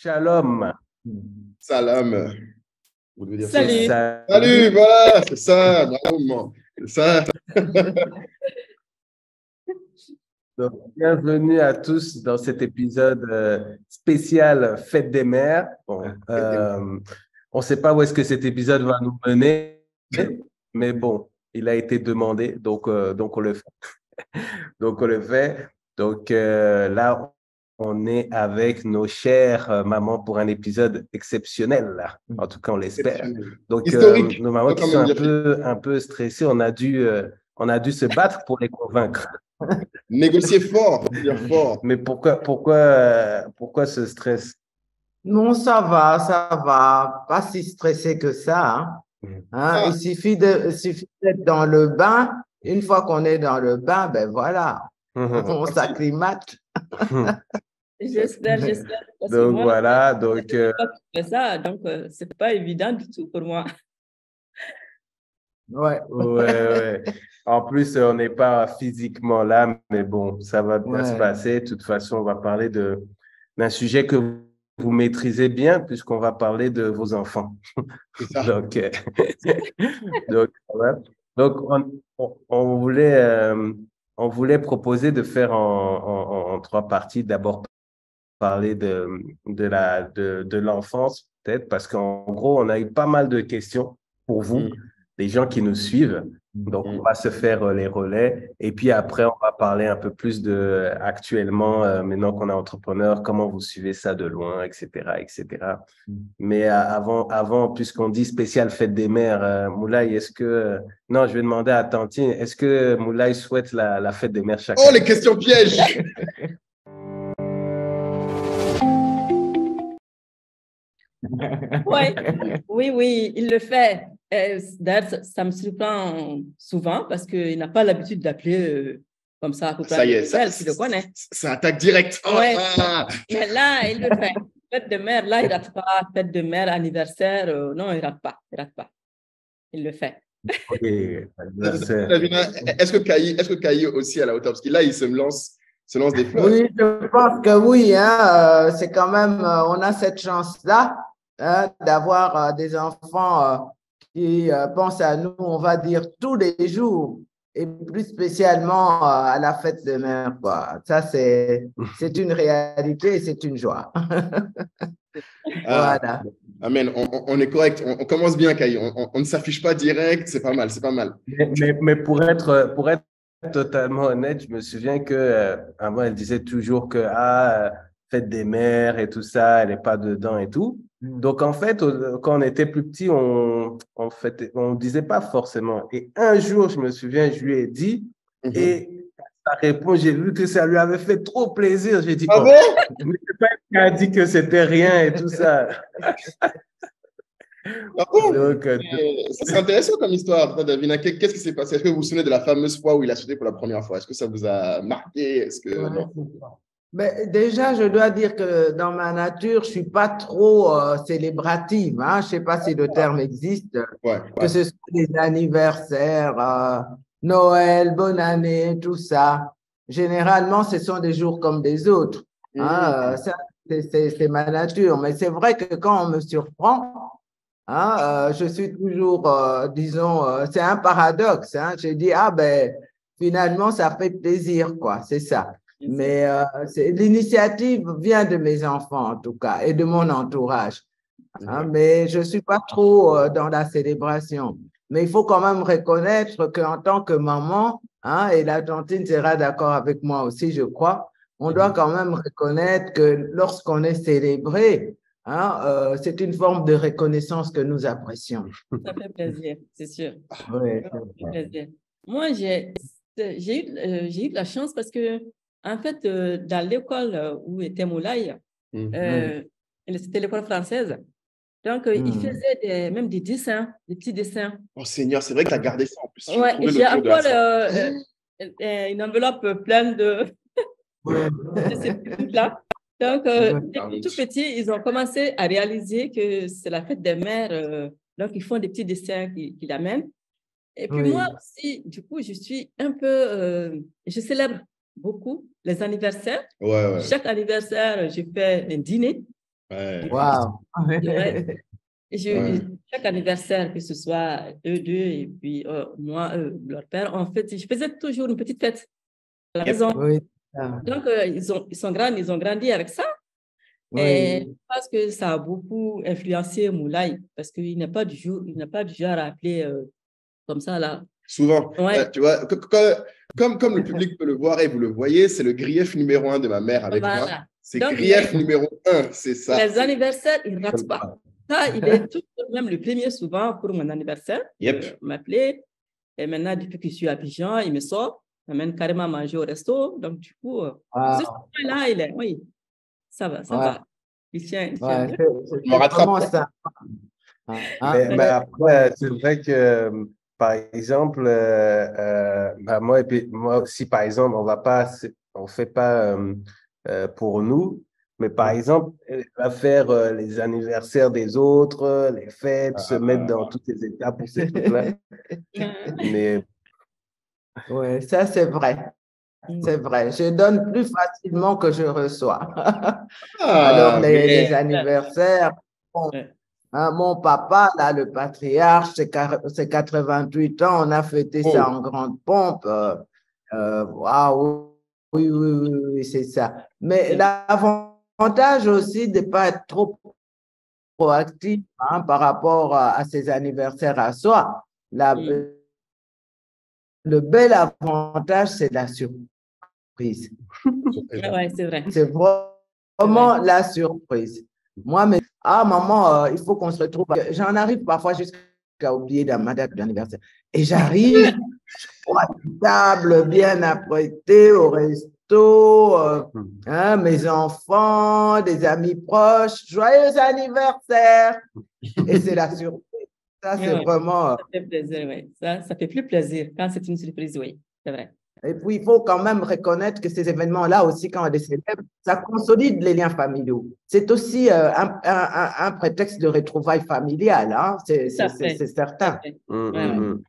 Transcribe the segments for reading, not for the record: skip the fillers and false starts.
Shalom. Salam. Vous devez dire ça. Salut. Salut, voilà, c'est ça. Bravo, c'est ça. Donc, bienvenue à tous dans cet épisode spécial Fête des Mères. Bon, on ne sait pas où est-ce que cet épisode va nous mener, mais bon, il a été demandé, donc on le fait. Donc, on le fait. Donc, là, on est avec nos chères mamans pour un épisode exceptionnel. Là. En tout cas, on l'espère. Donc, Historique. nos mamans qui sont un peu stressées, on a dû se battre pour les convaincre. Négocier fort, dire fort. Mais pourquoi ce stress? Non, ça va. Pas si stressé que ça. Il suffit d'être dans le bain. Une fois qu'on est dans le bain, ben voilà, on s'acclimate. J'espère. Donc voilà, donc c'est pas évident du tout pour moi. Ouais. En plus, on n'est pas physiquement là, mais bon, ça va bien se passer. De toute façon, on va parler d'un sujet que vous maîtrisez bien, puisqu'on va parler de vos enfants. Donc, on voulait proposer de faire en trois parties. D'abord, parler de l'enfance, peut-être, parce qu'en gros, on a eu pas mal de questions pour vous, les gens qui nous suivent. Donc, on va se faire les relais. Et puis après, on va parler un peu plus de, actuellement, maintenant qu'on est entrepreneur, comment vous suivez ça de loin, etc., etc. Mais avant, puisqu'on dit spécial fête des mères, Moulay, non, je vais demander à Tantine, est-ce que Moulay souhaite la fête des mères chaque année? Oh, les questions pièges! Oui, il le fait. D'ailleurs, ça me surprend souvent parce qu'il n'a pas l'habitude d'appeler comme ça à peu près. Ça y est, tu le connais. Ça attaque direct. Mais là, il le fait. Fête de mère, là, il ne rate pas. Fête de mère, anniversaire, non, il ne rate pas. Il le fait. Est-ce que Kayi aussi à la hauteur? Parce que là, il se lance des fleurs. Oui, je pense que oui. C'est quand même, on a cette chance-là d'avoir des enfants qui pensent à nous, on va dire, tous les jours, et plus spécialement à la fête des mères, quoi. Ça, c'est une réalité et c'est une joie. Voilà. Amen. On est correct. On commence bien, Kayi. On ne s'affiche pas direct. C'est pas mal. Mais pour être totalement honnête, je me souviens que avant, elle disait toujours que fête des mères et tout ça, elle n'est pas dedans et tout. Donc, en fait, quand on était plus petit, on disait pas forcément. Et un jour, je me souviens, je lui ai dit, et sa réponse, j'ai vu que ça lui avait fait trop plaisir. J'ai dit, bon? Mais c'est pas qu'elle a dit que c'était rien et tout ça. C'est intéressant comme histoire, Davina. Qu'est-ce qui s'est passé? Est-ce que vous vous souvenez de la fameuse fois où il a sauté pour la première fois? Est-ce que ça vous a marqué? Mais déjà, je dois dire que dans ma nature, je ne suis pas trop célébrative. Je ne sais pas si le terme existe. Que ce soit des anniversaires, Noël, bonne année, tout ça. Généralement, ce sont des jours comme des autres. C'est ma nature. Mais c'est vrai que quand on me surprend, je suis toujours, disons, c'est un paradoxe. Je dis, finalement, ça fait plaisir, quoi. C'est ça. Mais l'initiative vient de mes enfants, en tout cas, et de mon entourage. Mais je ne suis pas trop dans la célébration. Mais il faut quand même reconnaître qu'en tant que maman, et la tantine sera d'accord avec moi aussi, je crois, on doit quand même reconnaître que lorsqu'on est célébré, c'est une forme de reconnaissance que nous apprécions. Ça fait plaisir, c'est sûr. Oui, ça fait plaisir. Moi, j'ai eu de la chance parce que, en fait, dans l'école où était Moulay, c'était l'école française. Donc, il faisait même des dessins, des petits dessins. Oh Seigneur, c'est vrai que tu as gardé ça en plus. J'ai encore une enveloppe pleine de ces petits trucs-là. Donc, tout petits, ils ont commencé à réaliser que c'est la fête des mères. Donc, ils font des petits dessins qu'ils amènent. Et puis moi aussi, du coup, je suis un peu… je célèbre beaucoup les anniversaires. Chaque anniversaire, je fais un dîner. Ouais. Wow. Ouais. Ouais. Chaque anniversaire, que ce soit eux deux et puis moi, leur père, en fait, je faisais toujours une petite fête à la Yep. maison. Oui. Donc, ils ont grandi avec ça. Et je Oui. pense que ça a beaucoup influencé Moulay parce qu'il n'est pas du genre à appeler comme ça, là. Souvent, Ouais, tu vois, comme le public peut le voir et vous le voyez, c'est le grief numéro 1 de ma mère avec moi. voilà. C'est Donc, grief numéro 1, c'est ça. les anniversaires, il ne rate pas. Ça, il est toujours même le premier souvent pour mon anniversaire. Yep. M'appeler. Et maintenant, depuis que je suis à Abidjan, il me sort, m'amène carrément manger au resto. Donc, du coup, ce Wow. là, oui, ça va, ça Ouais. va. Il tient Ouais. bien. Je me rattrape. Vraiment ça. Mais après, c'est vrai que, par exemple, bah, moi aussi, par exemple, on fait pas pour nous, mais par exemple, elle va faire les anniversaires des autres, les fêtes, se mettre dans toutes les étapes pour ces trucs-là. Mais Oui, ça c'est vrai. C'est vrai. Je donne plus facilement que je reçois. Alors, Ah, les mais anniversaires, bon, Ouais. hein, mon papa, là, le patriarche, c'est 88 ans, on a fêté ça oh, en grande pompe. Ah oui, oui, oui, oui, oui, c'est ça. Mais l'avantage aussi de ne pas être trop proactif hein, par rapport à ses anniversaires à soi, le bel avantage, c'est la surprise. Ouais, c'est vrai. C'est vraiment la surprise. Moi, mais, maman, il faut qu'on se retrouve. J'en arrive parfois jusqu'à oublier ma date d'anniversaire. Et j'arrive à une table bien apprêtée au resto, hein, mes enfants, des amis proches. Joyeux anniversaire! Et c'est la surprise. Ça, c'est Ouais, vraiment. ça fait plaisir, oui. Ça fait plus plaisir quand c'est une surprise, oui. C'est vrai. Et puis, il faut quand même reconnaître que ces événements-là aussi, quand on les célèbre, ça consolide les liens familiaux. C'est aussi un prétexte de retrouvailles familiales, hein? Tout à fait. C'est certain. Tout à fait. hum, Ouais, hum, ouais. hum.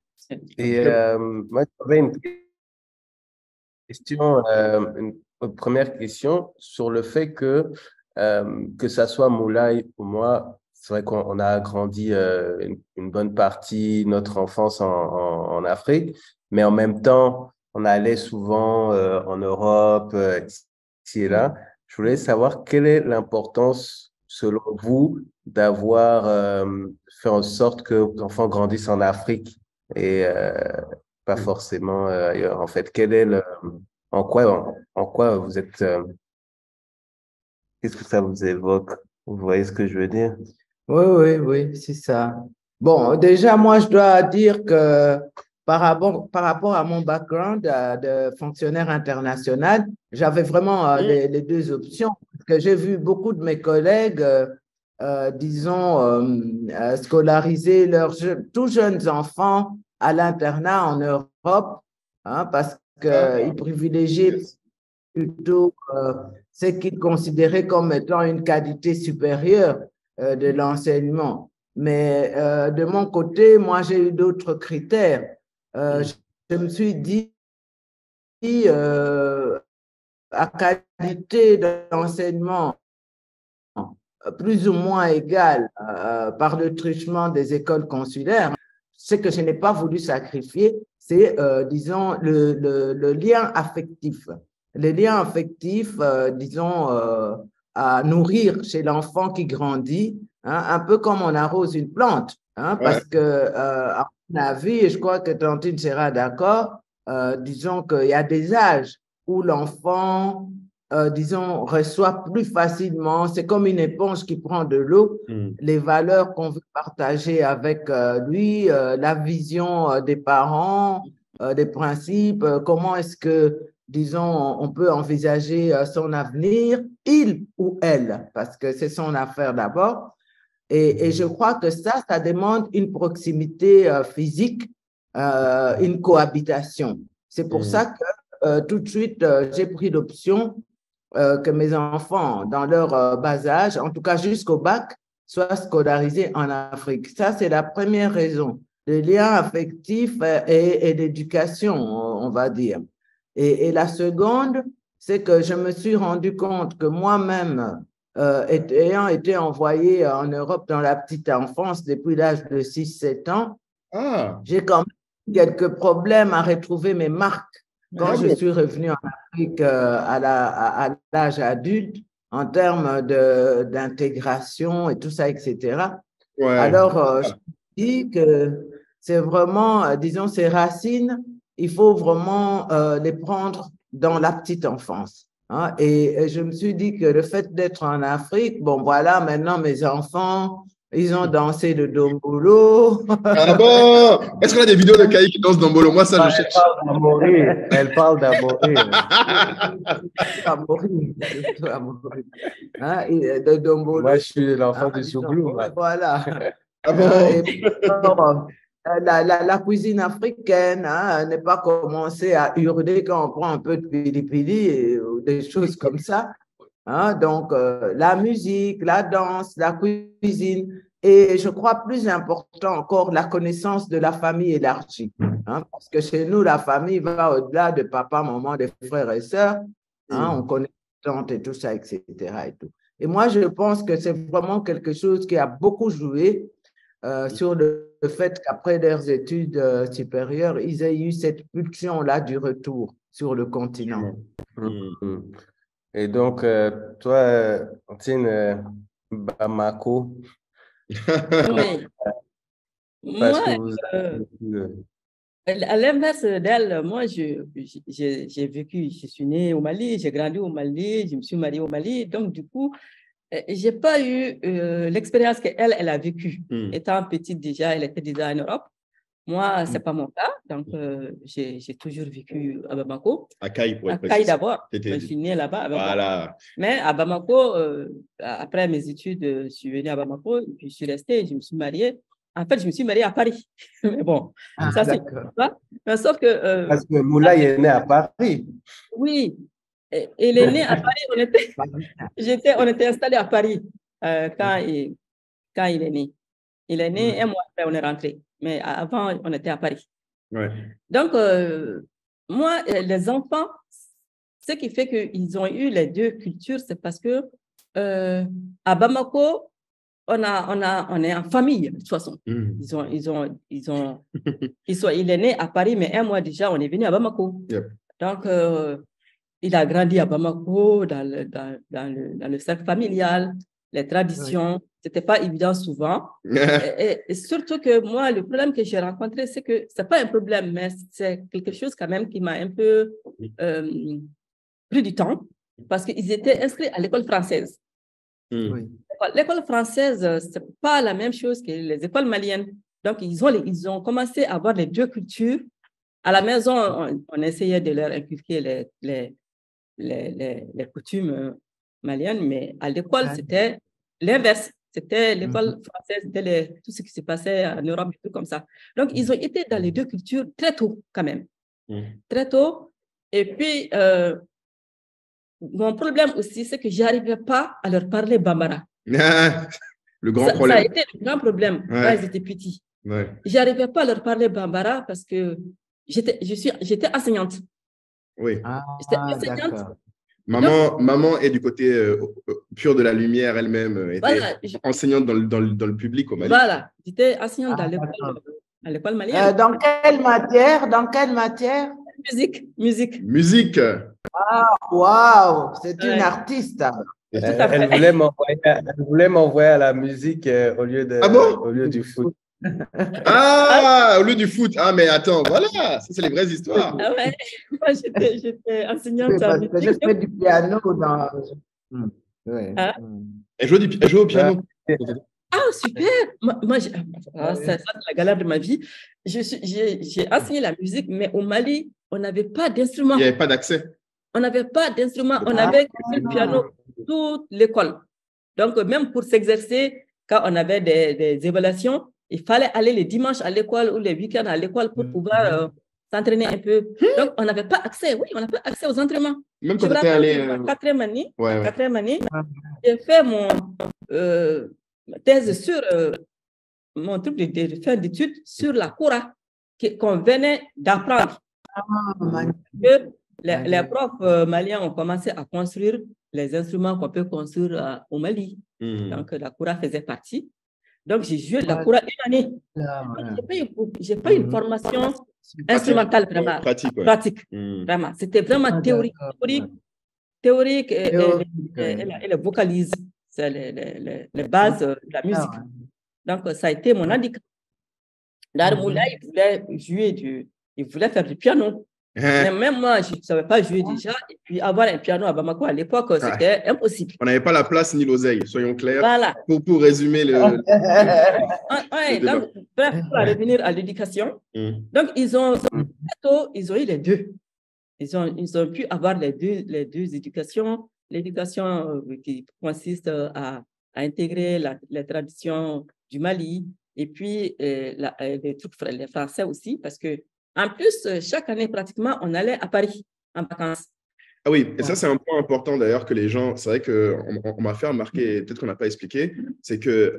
Et moi, j'avais une question, une première question sur le fait que ça soit Moulay ou moi, c'est vrai qu'on a grandi une bonne partie de notre enfance en Afrique, mais en même temps, on allait souvent en Europe, ici et là. Je voulais savoir quelle est l'importance, selon vous, d'avoir fait en sorte que vos enfants grandissent en Afrique et pas forcément ailleurs. En fait, quel est en quoi vous êtes, qu'est-ce que ça vous évoque? Vous voyez ce que je veux dire? Oui, oui, oui, c'est ça. Bon, déjà, moi, je dois dire que par rapport à mon background de fonctionnaire international, j'avais vraiment les deux options. Parce que j'ai vu beaucoup de mes collègues, disons, scolariser leurs tout jeunes enfants à l'internat en Europe, hein, parce qu'ils privilégiaient plutôt ce qu'ils considéraient comme étant une qualité supérieure de l'enseignement. Mais de mon côté, moi, j'ai eu d'autres critères. Je me suis dit, à qualité d'enseignement plus ou moins égale par le truchement des écoles consulaires, ce que je n'ai pas voulu sacrifier, c'est, disons, le lien affectif. Le lien affectif, disons, à nourrir chez l'enfant qui grandit, hein, un peu comme on arrose une plante, hein, parce que, à mon avis, et je crois que Tantine sera d'accord, disons qu'il y a des âges où l'enfant, disons, reçoit plus facilement, c'est comme une éponge qui prend de l'eau, les valeurs qu'on veut partager avec lui, la vision des parents, des principes, comment est-ce que, disons, on peut envisager son avenir, il ou elle, parce que c'est son affaire d'abord. Et je crois que ça demande une proximité physique, une cohabitation. C'est pour ça que tout de suite, j'ai pris l'option que mes enfants, dans leur bas âge, en tout cas jusqu'au bac, soient scolarisés en Afrique. Ça, c'est la première raison. Le lien affectif et l'éducation, on va dire. Et la seconde, c'est que je me suis rendu compte que moi-même, ayant été envoyée en Europe dans la petite enfance depuis l'âge de 6-7 ans, j'ai quand même quelques problèmes à retrouver mes marques quand je suis revenue en Afrique à l'âge adulte en termes d'intégration et tout ça, etc. Alors, je dis que c'est vraiment, disons, ces racines, il faut vraiment les prendre dans la petite enfance. Hein? Et je me suis dit que le fait d'être en Afrique, bon, voilà, maintenant mes enfants, ils ont dansé le dombolo. Ah bon? Est-ce qu'on a des vidéos de Kaï qui danse dombolo? Moi, ça, je cherche. Elle parle d'Amoré. Hein? Et de dombolo. Moi, je suis l'enfant du Souglou. Voilà. Ah bon? Et puis, la cuisine africaine, hein, n'est pas commencer à hurler quand on prend un peu de pili-pili ou des choses comme ça. Hein, donc, la musique, la danse, la cuisine, et je crois plus important encore, la connaissance de la famille élargie. Hein, parce que chez nous, la famille va au-delà de papa, maman, des frères et sœurs. Hein, on connaît les tantes et tout ça, etc. Et tout. Et moi, je pense que c'est vraiment quelque chose qui a beaucoup joué sur le fait qu'après leurs études supérieures, ils aient eu cette pulsion-là du retour sur le continent. Et donc, toi, Antine, Bamako. Oui. Parce que à l'inverse d'elle, moi, j'ai vécu, je suis née au Mali, j'ai grandi au Mali, je me suis mariée au Mali. Donc, du coup, je n'ai pas eu l'expérience qu'elle a vécue. Étant petite déjà, elle était déjà en Europe. Moi, ce n'est pas mon cas. Donc, j'ai toujours vécu à Bamako. À Kaï, pour être précis. À Kaï d'abord. Je suis née là-bas. Voilà. Mais à Bamako, après mes études, je suis venue à Bamako, et puis je suis restée, je me suis mariée. En fait, je me suis mariée à Paris. Mais bon, ça c'est ça. Mais sauf que… parce que Moulay est né à Paris. Oui. Et il est né à Paris. On était installés à Paris quand il est né. Il est né, un mois après, on est rentré. Mais avant, on était à Paris. Ouais. Donc, moi, les enfants, ce qui fait qu'ils ont eu les deux cultures, c'est parce que à Bamako, on est en famille, de toute façon. Il est né à Paris, mais un mois déjà, on est venu à Bamako. Yep. Donc, il a grandi à Bamako, dans le cercle familial, les traditions. Ce n'était pas évident souvent. et surtout que moi, le problème que j'ai rencontré, c'est que ce n'est pas un problème, mais c'est quelque chose quand même qui m'a un peu pris du temps, parce qu'ils étaient inscrits à l'école française. Oui. L'école française, ce n'est pas la même chose que les écoles maliennes. Donc, ils ont commencé à avoir les deux cultures. À la maison, on essayait de leur inculquer les coutumes maliennes, mais à l'école, c'était l'inverse. C'était l'école française, c'était tout ce qui se passait en Europe, tout comme ça. Donc, ils ont été dans les deux cultures très tôt, quand même. Très tôt. Et puis, mon problème aussi, c'est que je n'arrivais pas à leur parler bambara. Le grand problème. Ça a été le grand problème quand ils étaient petits. Ouais. Je n'arrivais pas à leur parler bambara parce que j'étais enseignante. Oui. J'étais enseignante. Maman est du côté pur de la lumière elle-même, était enseignante dans le public au Mali. Voilà, j'étais enseignante à l'école malienne. Dans quelle matière? Dans quelle matière? Musique. Musique. Ah, waouh, c'est une artiste. Elle voulait m'envoyer à la musique au lieu du foot. Ah, au lieu du foot. Ah, mais attends, voilà, ça c'est les vraies histoires. Ah ouais, moi j'étais enseignante à musique. Je fais du piano dans… Elle joue au piano. Ah, super! Moi c'est la galère de ma vie. J'ai enseigné la musique, mais au Mali, on n'avait pas d'instrument. Il n'y avait pas d'accès. On n'avait pas d'instrument. On avait le piano toute l'école. Donc, même pour s'exercer, quand on avait des évaluations, il fallait aller les dimanches à l'école ou les week-ends à l'école pour pouvoir s'entraîner un peu. Donc, on n'avait pas accès. Oui, on n'a pas accès aux entraînements. Même quand tu étais allé… En quatrième année, j'ai fait mon thèse sur mon truc de fin d'études sur la Koura qu'on venait d'apprendre. les profs maliens ont commencé à construire les instruments qu'on peut construire au Mali. Donc, la koura faisait partie. Donc, j'ai joué de la koura une année. Je n'ai pas eu une formation instrumentale vraiment pratique. Vraiment. C'était vraiment théorique et le vocalise. C'est les bases de la musique. Donc, ça a été mon handicap. Darmoula, il voulait faire du piano. Mais même moi, je ne savais pas jouer déjà. Et puis, avoir un piano à Bamako à l'époque, c'était impossible. On n'avait pas la place ni l'oseille, soyons clairs. Voilà. Pour résumer le. Donc, bref, pour revenir à l'éducation. Donc, ils ont eu les deux. Ils ont pu avoir les deux éducations. L'éducation qui consiste à intégrer les traditions du Mali et puis les Français aussi, parce que en plus, chaque année, pratiquement, on allait à Paris en vacances. Ah oui, et ça, c'est un point important d'ailleurs que les gens, c'est vrai qu'on m'a fait remarquer, peut-être qu'on n'a pas expliqué, c'est que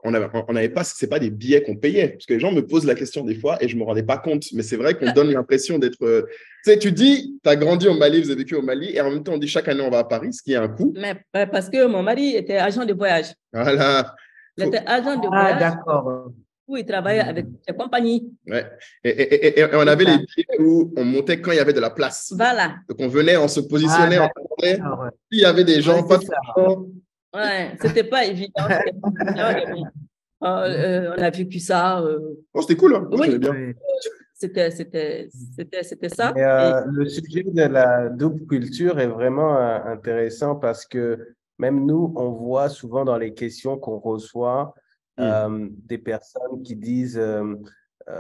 on n'avait pas, c'est pas des billets qu'on payait, parce que les gens me posent la question des fois et je ne me rendais pas compte, mais c'est vrai qu'on donne l'impression d'être, tu sais, tu dis, tu as grandi au Mali, vous avez vécu au Mali, et en même temps, on dit chaque année, on va à Paris, ce qui a un coût. Mais parce que mon mari était agent de voyage. Voilà. Il était agent de voyage. D'accord. Où il travaillait avec les compagnies. Ouais. Et on avait les billets où on montait quand il y avait de la place. Voilà. Donc, on venait, on se positionnait, on attendait. Il y avait des gens, pas de gens. Ouais, c'était pas évident. On a vécu ça. Oh, c'était cool, hein? Moi, Oui, bien. C'était ça. Le sujet de la double culture est vraiment intéressant parce que même nous, on voit souvent dans les questions qu'on reçoit des personnes qui disent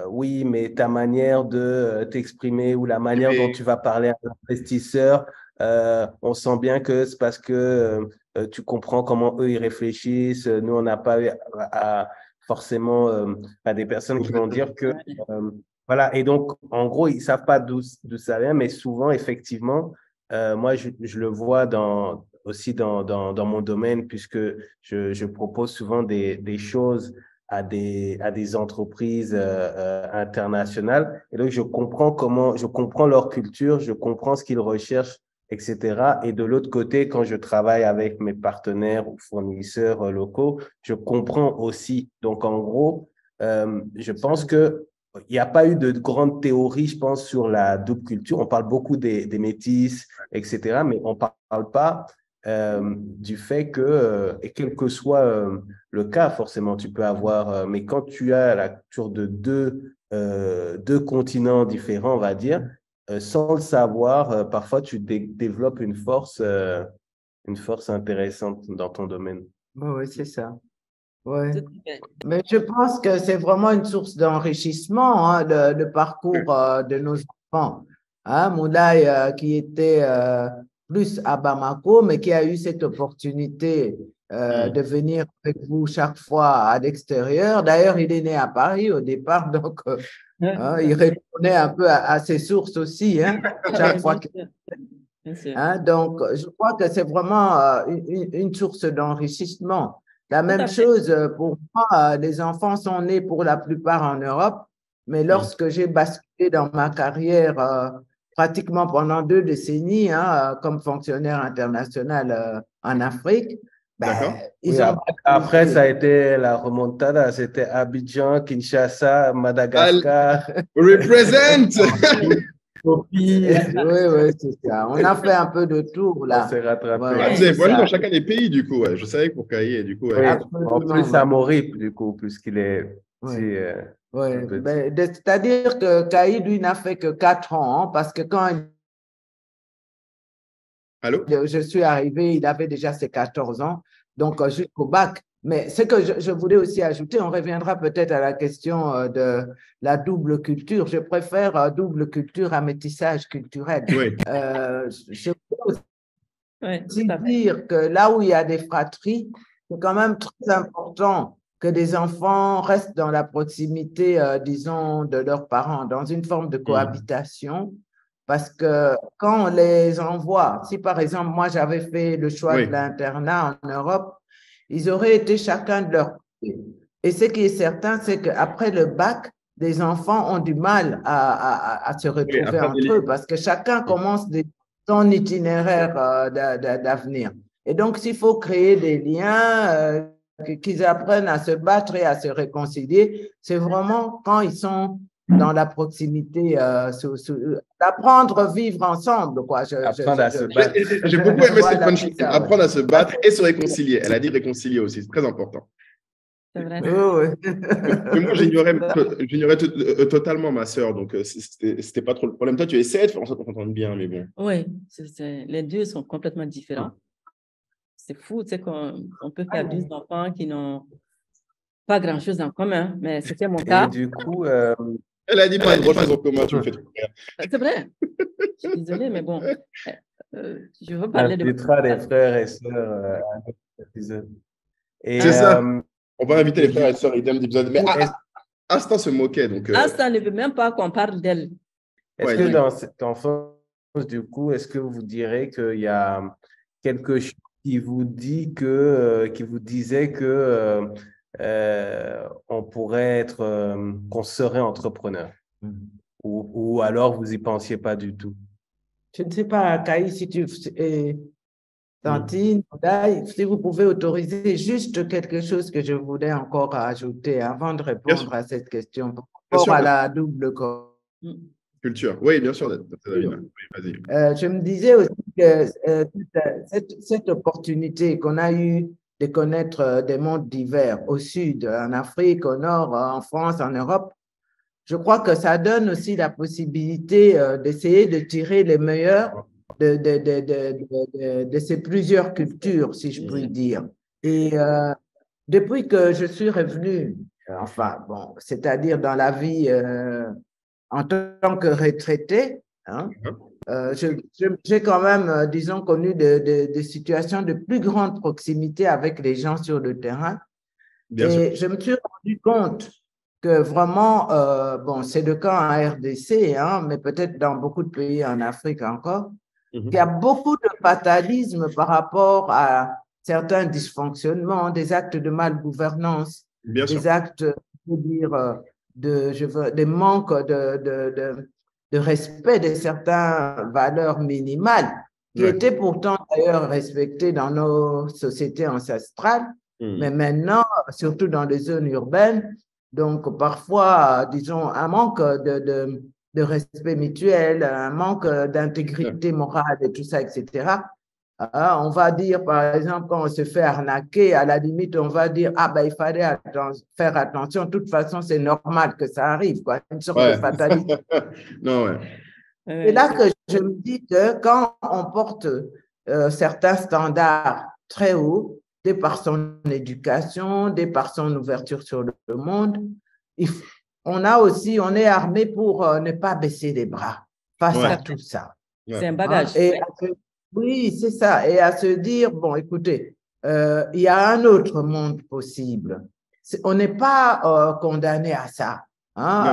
oui, mais ta manière de t'exprimer ou la manière dont tu vas parler à l'investisseur, on sent bien que c'est parce que tu comprends comment eux ils réfléchissent. Nous, on n'a pas forcément à des personnes qui vont dire que voilà. Et donc, en gros, ils ne savent pas d'où ça vient, mais souvent, effectivement, moi, je le vois aussi dans mon domaine, puisque je propose souvent des choses à des entreprises internationales. Et donc, je comprends leur culture, je comprends ce qu'ils recherchent, etc. Et de l'autre côté, quand je travaille avec mes partenaires ou fournisseurs locaux, je comprends aussi. Donc, en gros, je pense que il n'y a pas eu de grande théorie, je pense, sur la double culture. On parle beaucoup des métis, etc., mais on ne parle pas du fait que, et quel que soit le cas, forcément, tu peux avoir, mais quand tu as la culture de deux continents différents, on va dire, sans le savoir, parfois tu développes une force intéressante dans ton domaine. Oui, c'est ça. Ouais. Mais je pense que c'est vraiment une source d'enrichissement, hein, le parcours de nos enfants. Hein, Moulay, qui était plus à Bamako, mais qui a eu cette opportunité de venir avec vous chaque fois à l'extérieur. D'ailleurs, il est né à Paris au départ, donc il retournait un peu à ses sources aussi, hein, chaque fois. Hein, donc, je crois que c'est vraiment une source d'enrichissement. La même chose pour moi, les enfants sont nés pour la plupart en Europe, mais lorsque j'ai basculé dans ma carrière pratiquement pendant 2 décennies comme fonctionnaire international en Afrique, après, ça a été la remontada, c'était Abidjan, Kinshasa, Madagascar. Represent! Oui, c'est ça. On a fait un peu de tour là. On s'est rattrapé. Vous avez volé dans chacun des pays, du coup. Je savais que pour Kaï, du coup. En plus, à Morip, du coup, puisqu'il est. C'est-à-dire que Kaï, lui, n'a fait que 4 ans, parce que quand je suis arrivé, il avait déjà ses 14 ans, donc jusqu'au bac. Mais ce que je voulais aussi ajouter, on reviendra peut-être à la question de la double culture. Je préfère double culture à métissage culturel. Oui. Je peux aussi dire que là où il y a des fratries, c'est quand même très important que des enfants restent dans la proximité, disons, de leurs parents, dans une forme de cohabitation. Parce que quand on les envoie, si par exemple, moi j'avais fait le choix de l'internat en Europe, ils auraient été chacun de leur côté. Et ce qui est certain, c'est qu'après le bac, des enfants ont du mal à se retrouver entre eux parce que chacun commence son itinéraire d'avenir. Et donc, s'il faut créer des liens, qu'ils apprennent à se battre et à se réconcilier, c'est vraiment quand ils sont dans la proximité, d'apprendre à vivre ensemble, quoi. Apprendre à se battre. J'ai beaucoup aimé cette punchline. Apprendre à se battre et se réconcilier. Elle a dit réconcilier aussi, c'est très important. C'est vrai. Mais moi, j'ignorais totalement ma sœur, donc c'était pas trop le problème. Toi, tu essaies de faire en sorte qu'on s'entende bien, mais bon. Oui, les deux sont complètement différents. C'est fou, tu sais, qu'on peut faire 2 enfants qui n'ont pas grand-chose en commun, mais c'était mon cas. Et du coup, elle a dit pas de chose en commun, tu me fais trop rire. C'est vrai. Je suis désolée, mais bon, je veux parler de... des frères et sœurs à un autre épisode. C'est ça. On va inviter les frères et sœurs idem d'épisode. Mais Asta se moquait. Donc, Asta ne veut même pas qu'on parle d'elle. Est-ce que dans cette enfance, du coup, est-ce que vous direz qu'il y a quelque chose qui vous dit qui vous disait que on pourrait être, qu'on serait entrepreneur? Ou alors vous y pensiez pas du tout? Je ne sais pas, Kaï, si tu... Tantine, si vous pouvez autoriser juste quelque chose que je voulais encore ajouter avant de répondre à cette question par rapport à la double culture. Oui, bien sûr, Davina. Oui, vas-y. Je me disais aussi que cette opportunité qu'on a eue de connaître des mondes divers au sud, en Afrique, au nord, en France, en Europe, je crois que ça donne aussi la possibilité d'essayer de tirer les meilleurs de ces plusieurs cultures, si je puis dire. Et depuis que je suis revenue, enfin, bon, c'est-à-dire dans la vie en tant que retraité, hein, j'ai quand même, disons, connu des situations de plus grande proximité avec les gens sur le terrain. Et je me suis rendu compte que vraiment, bon, c'est le cas en RDC, hein, mais peut-être dans beaucoup de pays en Afrique encore, il y a beaucoup de fatalisme par rapport à certains dysfonctionnements, des actes de malgouvernance, des actes, je veux dire, des manques de respect de certaines valeurs minimales qui étaient pourtant d'ailleurs respectées dans nos sociétés ancestrales, mais maintenant, surtout dans les zones urbaines, donc parfois, disons, un manque de respect mutuel, un manque d'intégrité morale et tout ça, etc. On va dire, par exemple, quand on se fait arnaquer, à la limite, on va dire, ah ben, il fallait faire attention, de toute façon, c'est normal que ça arrive, quoi, une sorte de fatalité. C'est là que je me dis que quand on porte certains standards très hauts, dès par son éducation, dès par son ouverture sur le monde, on est armé pour ne pas baisser les bras face à tout ça. C'est un bagage. Oui, c'est ça. Et à se dire, bon, écoutez, il y a un autre monde possible. On n'est pas condamné à ça, hein,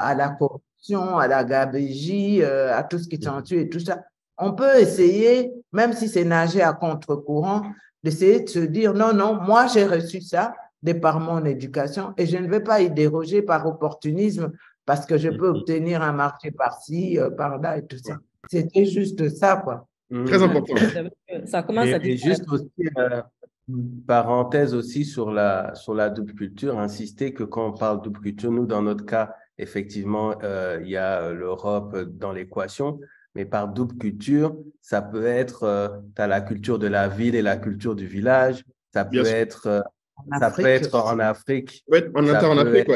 à la corruption, à la gabegie, à tout ce qui s'ensuit et tout ça. On peut essayer, même si c'est nager à contre-courant, d'essayer de se dire, non, non, moi j'ai reçu ça de par mon éducation et je ne vais pas y déroger par opportunisme parce que je peux obtenir un marché par-ci, par-là et tout ça. C'était juste ça, quoi. Très important. Ça commence à dire. Et juste aussi, une parenthèse aussi sur la double culture, insister que quand on parle double culture, nous, dans notre cas, effectivement, il y a l'Europe dans l'équation, mais par double culture, ça peut être, tu as la culture de la ville et la culture du village, ça peut être en Afrique. Oui, en Afrique,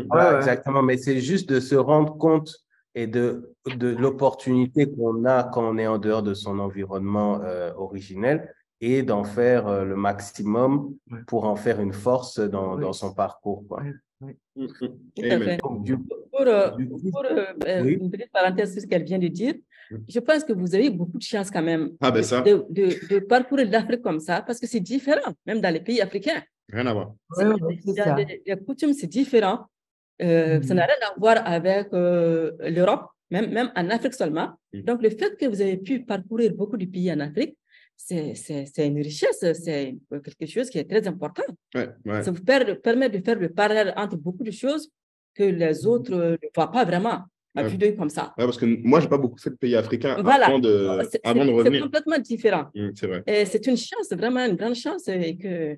Voilà, exactement, mais c'est juste de se rendre compte et de l'opportunité qu'on a quand on est en dehors de son environnement originel et d'en faire le maximum pour en faire une force dans son parcours, quoi. Pour une petite parenthèse sur ce qu'elle vient de dire, je pense que vous avez beaucoup de chance quand même de parcourir l'Afrique comme ça, parce que c'est différent, même dans les pays africains. Rien à voir. Les coutumes, c'est différent. Ça n'a rien à voir avec l'Europe, même en Afrique seulement. Donc, le fait que vous avez pu parcourir beaucoup de pays en Afrique, c'est une richesse, c'est quelque chose qui est très important. Ça vous permet de faire le parallèle entre beaucoup de choses que les autres ne voient pas vraiment à vue d'œil comme ça. Ouais, parce que moi, je n'ai pas beaucoup fait de pays africains Voilà. avant de revenir. C'est complètement différent. C'est vrai. Et c'est une chance, vraiment une grande chance. Et que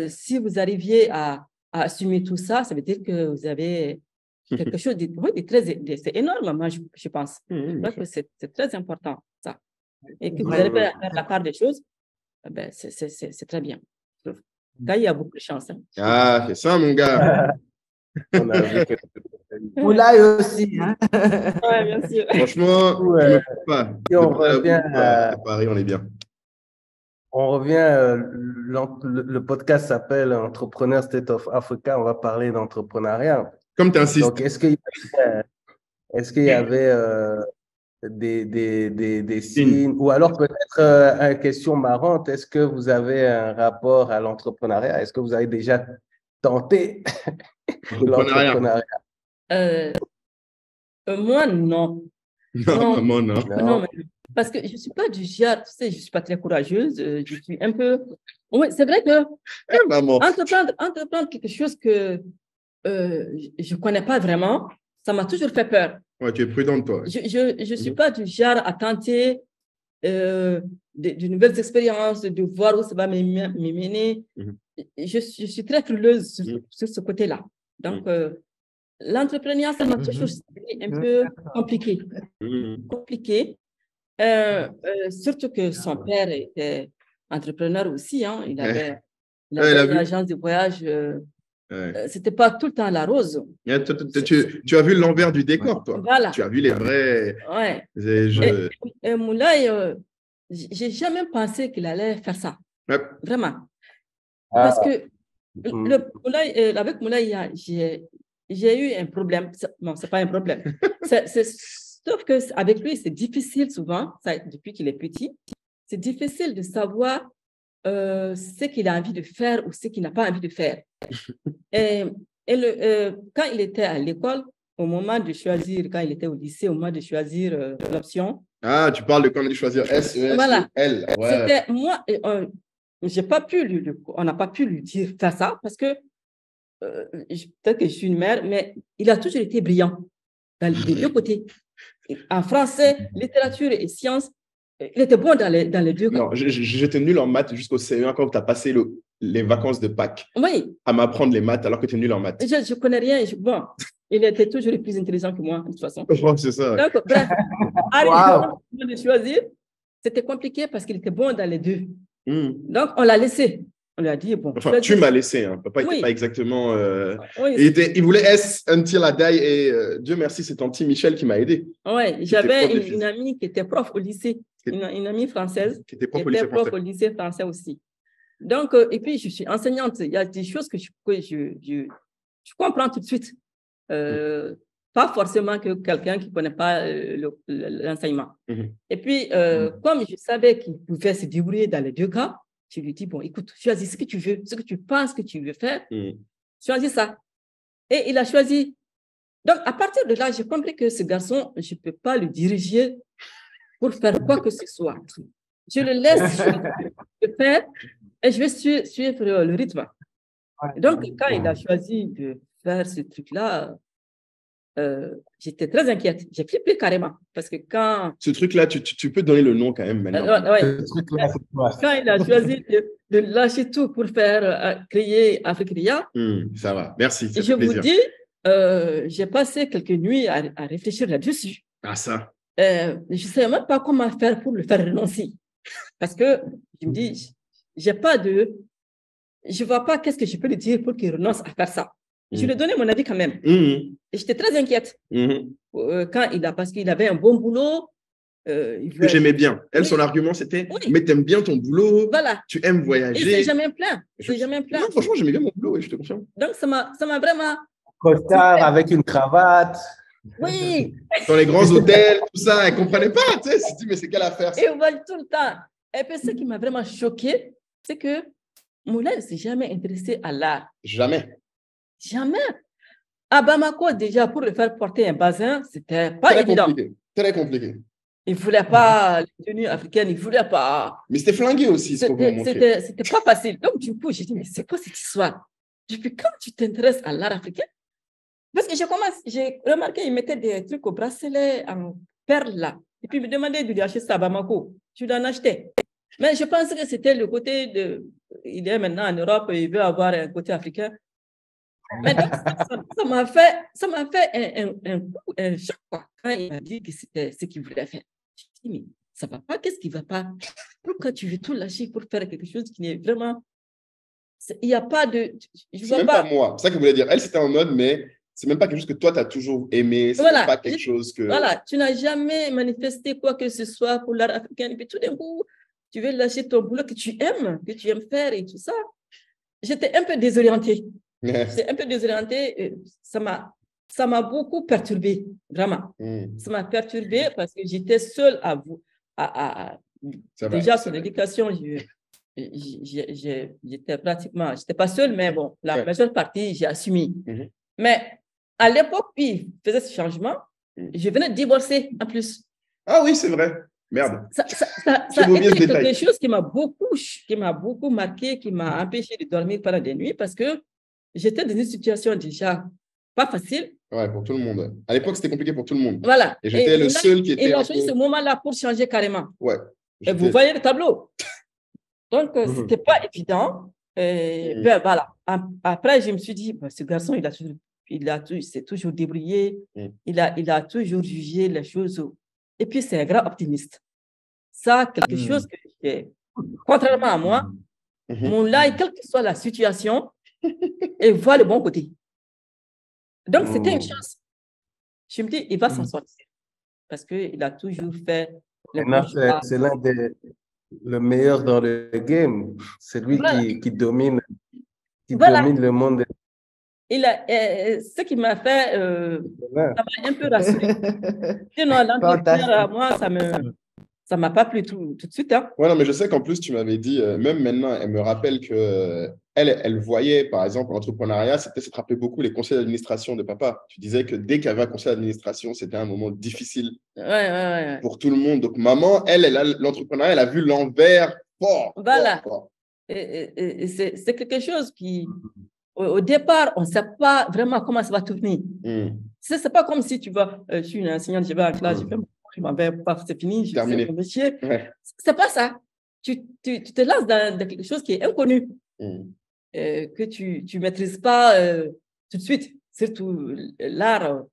si vous arriviez à assumer tout ça, ça veut dire que vous avez quelque chose c'est énorme, moi, je pense. Donc, c'est très important, ça. Et que vous arrivez à faire la part des choses, ben, c'est très bien. Là, il y a beaucoup de chance. Hein. Ah, c'est ça, mon gars. On a vu que... Moulay aussi. Hein? Oui, bien sûr. Franchement, je ne me coupe pas. Si on revient à Paris, on est bien. On revient, le podcast s'appelle Entrepreneur State of Africa. On va parler d'entrepreneuriat. Comme tu insistes. Donc, est-ce qu'il y avait des signes ou alors peut-être une question marrante, est-ce que vous avez un rapport à l'entrepreneuriat? Est-ce que vous avez déjà tenté l'entrepreneuriat? Moi, non. Non, maman, non. Non, parce que je ne suis pas du genre, tu sais, je ne suis pas très courageuse. Je suis un peu... Oui, c'est vrai que entreprendre quelque chose que je ne connais pas vraiment, ça m'a toujours fait peur. Ouais, tu es prudente, toi. Je ne suis pas du genre à tenter de nouvelles expériences, de voir où ça va me mener. Je suis très frileuse sur ce côté-là. Donc, l'entrepreneuriat, ça m'a toujours été un peu compliqué. Surtout que son père était entrepreneur aussi. Hein. Il avait une agence de voyage. C'était pas tout le temps la rose. Tu as vu l'envers du décor, toi. Voilà. Tu as vu les vrais. Ouais. Et Moulay, j'ai jamais pensé qu'il allait faire ça. Vraiment. Parce que avec Moulay, j'ai eu un problème. Non, c'est pas un problème. Sauf qu'avec lui, c'est difficile souvent, depuis qu'il est petit, c'est difficile de savoir ce qu'il a envie de faire ou ce qu'il n'a pas envie de faire. Quand il était à l'école, au moment de choisir, quand il était au lycée, au moment de choisir l'option. Ah, tu parles de quand il a choisi S, E, S, voilà. L. Ouais. C'était moi, on n'a pas pu lui dire faire ça parce que peut-être que je suis une mère, mais il a toujours été brillant dans les deux côtés. En français, littérature et sciences, il était bon dans les deux cas. Non, j'étais nul en maths jusqu'au CE1 quand tu as passé les vacances de Pâques. Oui. À m'apprendre les maths alors que tu es nul en maths. Je ne connais rien. Bon, il était toujours le plus intelligent que moi, de toute façon. Oh, c'est ça. Donc, bref, arrivé de choisir, c'était compliqué parce qu'il était bon dans les deux. Donc, on l'a laissé. On lui a dit, bon. Enfin, tu m'as laissé. Hein. Papa n'était pas exactement. Il voulait S until I die et Dieu merci, c'est Tanti Michel qui m'a aidé. Oui, j'avais une amie qui était prof au lycée, une amie française qui était prof au lycée français aussi. Donc, et puis, je suis enseignante. Il y a des choses que je comprends tout de suite. Pas forcément que quelqu'un qui ne connaît pas l'enseignement. Et puis, comme je savais qu'il pouvait se débrouiller dans les deux cas, je lui dis, bon, écoute, choisis ce que tu veux, ce que tu penses que tu veux faire, choisis ça. Et il a choisi. Donc, à partir de là, j'ai compris que ce garçon, je ne peux pas le diriger pour faire quoi que ce soit. Je le laisse faire et je vais suivre le rythme. Donc, quand il a choisi de faire ce truc-là, j'étais très inquiète. J'ai flippé carrément. Parce que quand... Ce truc-là, tu peux donner le nom quand même maintenant. Quand il a choisi de lâcher tout pour créer Africa, ça va. Merci. Je vous dis, j'ai passé quelques nuits à réfléchir là-dessus. Ah, ça. Je ne savais même pas comment faire pour le faire renoncer. Parce que je me dis, je ne vois pas qu'est-ce que je peux lui dire pour qu'il renonce à faire ça. Je lui ai donné mon avis quand même. Et j'étais très inquiète. Parce qu'il avait un bon boulot. Que j'aimais bien. Elle, son argument, c'était mais t'aimes bien ton boulot, tu aimes voyager. Et c'est jamais plein. Non, franchement, j'aimais bien mon boulot, je te confirme. Donc, ça m'a vraiment... Costard avec une cravate. Oui. Dans les grands hôtels, tout ça, elle ne comprenait pas. Tu sais, elle dit, mais c'est quelle affaire ça? Et on voit tout le temps. Et puis, ce qui m'a vraiment choquée, c'est que Moulay ne s'est jamais intéressé à l'art. Jamais. Jamais. À Bamako, déjà, pour le faire porter un bazin, c'était pas évident. Très compliqué. Il ne voulait pas les tenues africaines, il ne voulait pas. Mais c'était flingué aussi, ce qu'on vous montrer. C'était pas facile. Donc, du coup, j'ai dit, mais c'est quoi cette histoire? Depuis quand tu t'intéresses à l'art africain? Parce que j'ai remarqué, ils mettaient des trucs au bracelet en perles là. Et puis, ils me demandaient de lui acheter ça à Bamako. Je lui en achetais. Mais je pense que c'était le côté de. Il est maintenant en Europe, il veut avoir un côté africain. Mais donc, ça m'a fait un choc quoi, quand il m'a dit que c'était ce qu'il voulait faire. Je me dis, mais ça ne va pas, qu'est-ce qui ne va pas? Pourquoi tu veux tout lâcher pour faire quelque chose qui n'est vraiment. Il n'y a pas de. C'est même pas moi. C'est ça que je voulais dire. Elle, c'était en mode, mais c'est même pas quelque chose que toi, tu as toujours aimé. C'est voilà, pas quelque chose que. Voilà, tu n'as jamais manifesté quoi que ce soit pour l'art africain. Et puis tout d'un coup, tu veux lâcher ton boulot que tu aimes faire et tout ça. J'étais un peu désorientée. J'étais un peu désorientée. Ça m'a beaucoup perturbée, vraiment. Ça m'a perturbée parce que j'étais seule déjà sur l'éducation. J'étais pratiquement, je n'étais pas seule, mais bon, la majeure partie, j'ai assumé. Mais à l'époque, puis, il faisait ce changement, je venais de divorcer en plus. Ah oui, c'est vrai. Merde. Ça a été quelque chose qui m'a beaucoup marqué, qui m'a empêché de dormir pendant des nuits parce que j'étais dans une situation déjà pas facile. Ouais, pour tout le monde. À l'époque, c'était compliqué pour tout le monde. Voilà. Et j'étais le seul qui était. Il a choisi ce moment-là pour changer carrément. Ouais. Et vous voyez le tableau. Donc, ce n'était pas évident. Ben, voilà. Après, je me suis dit, ce garçon, il s'est toujours débrouillé. Il a toujours jugé les choses. Et puis, c'est un grand optimiste. Ça, quelque chose que, contrairement à moi, mon live, quelle que soit la situation, et voit le bon côté. Donc, c'était une chance. Je me dis, il va s'en sortir. Parce qu'il a toujours fait le bon choix. C'est l'un des meilleurs dans le game. C'est lui qui domine le monde. Ce qui m'a fait, ça m'a un peu rassuré. Sinon, l'entrepreneur, moi, ça m'a pas plu tout de suite. Hein. Ouais, non, mais je sais qu'en plus, tu m'avais dit, même maintenant, elle me rappelle que elle voyait, par exemple, l'entrepreneuriat, c'était se rappeler beaucoup les conseils d'administration de papa. Tu disais que dès qu'il y avait un conseil d'administration, c'était un moment difficile pour tout le monde. Donc, maman, l'entrepreneuriat, elle a vu l'envers fort. Voilà. Fort. Et c'est quelque chose qui, au départ, on ne sait pas vraiment comment ça va tourner. Ce n'est pas comme si tu vas, je suis une enseignante, je vais en classe, je m'en vais, c'est fini, je fais mon métier. Ouais. Ce n'est pas ça. Tu te lances dans quelque chose qui est inconnu, que tu ne maîtrises pas tout de suite, surtout l'art.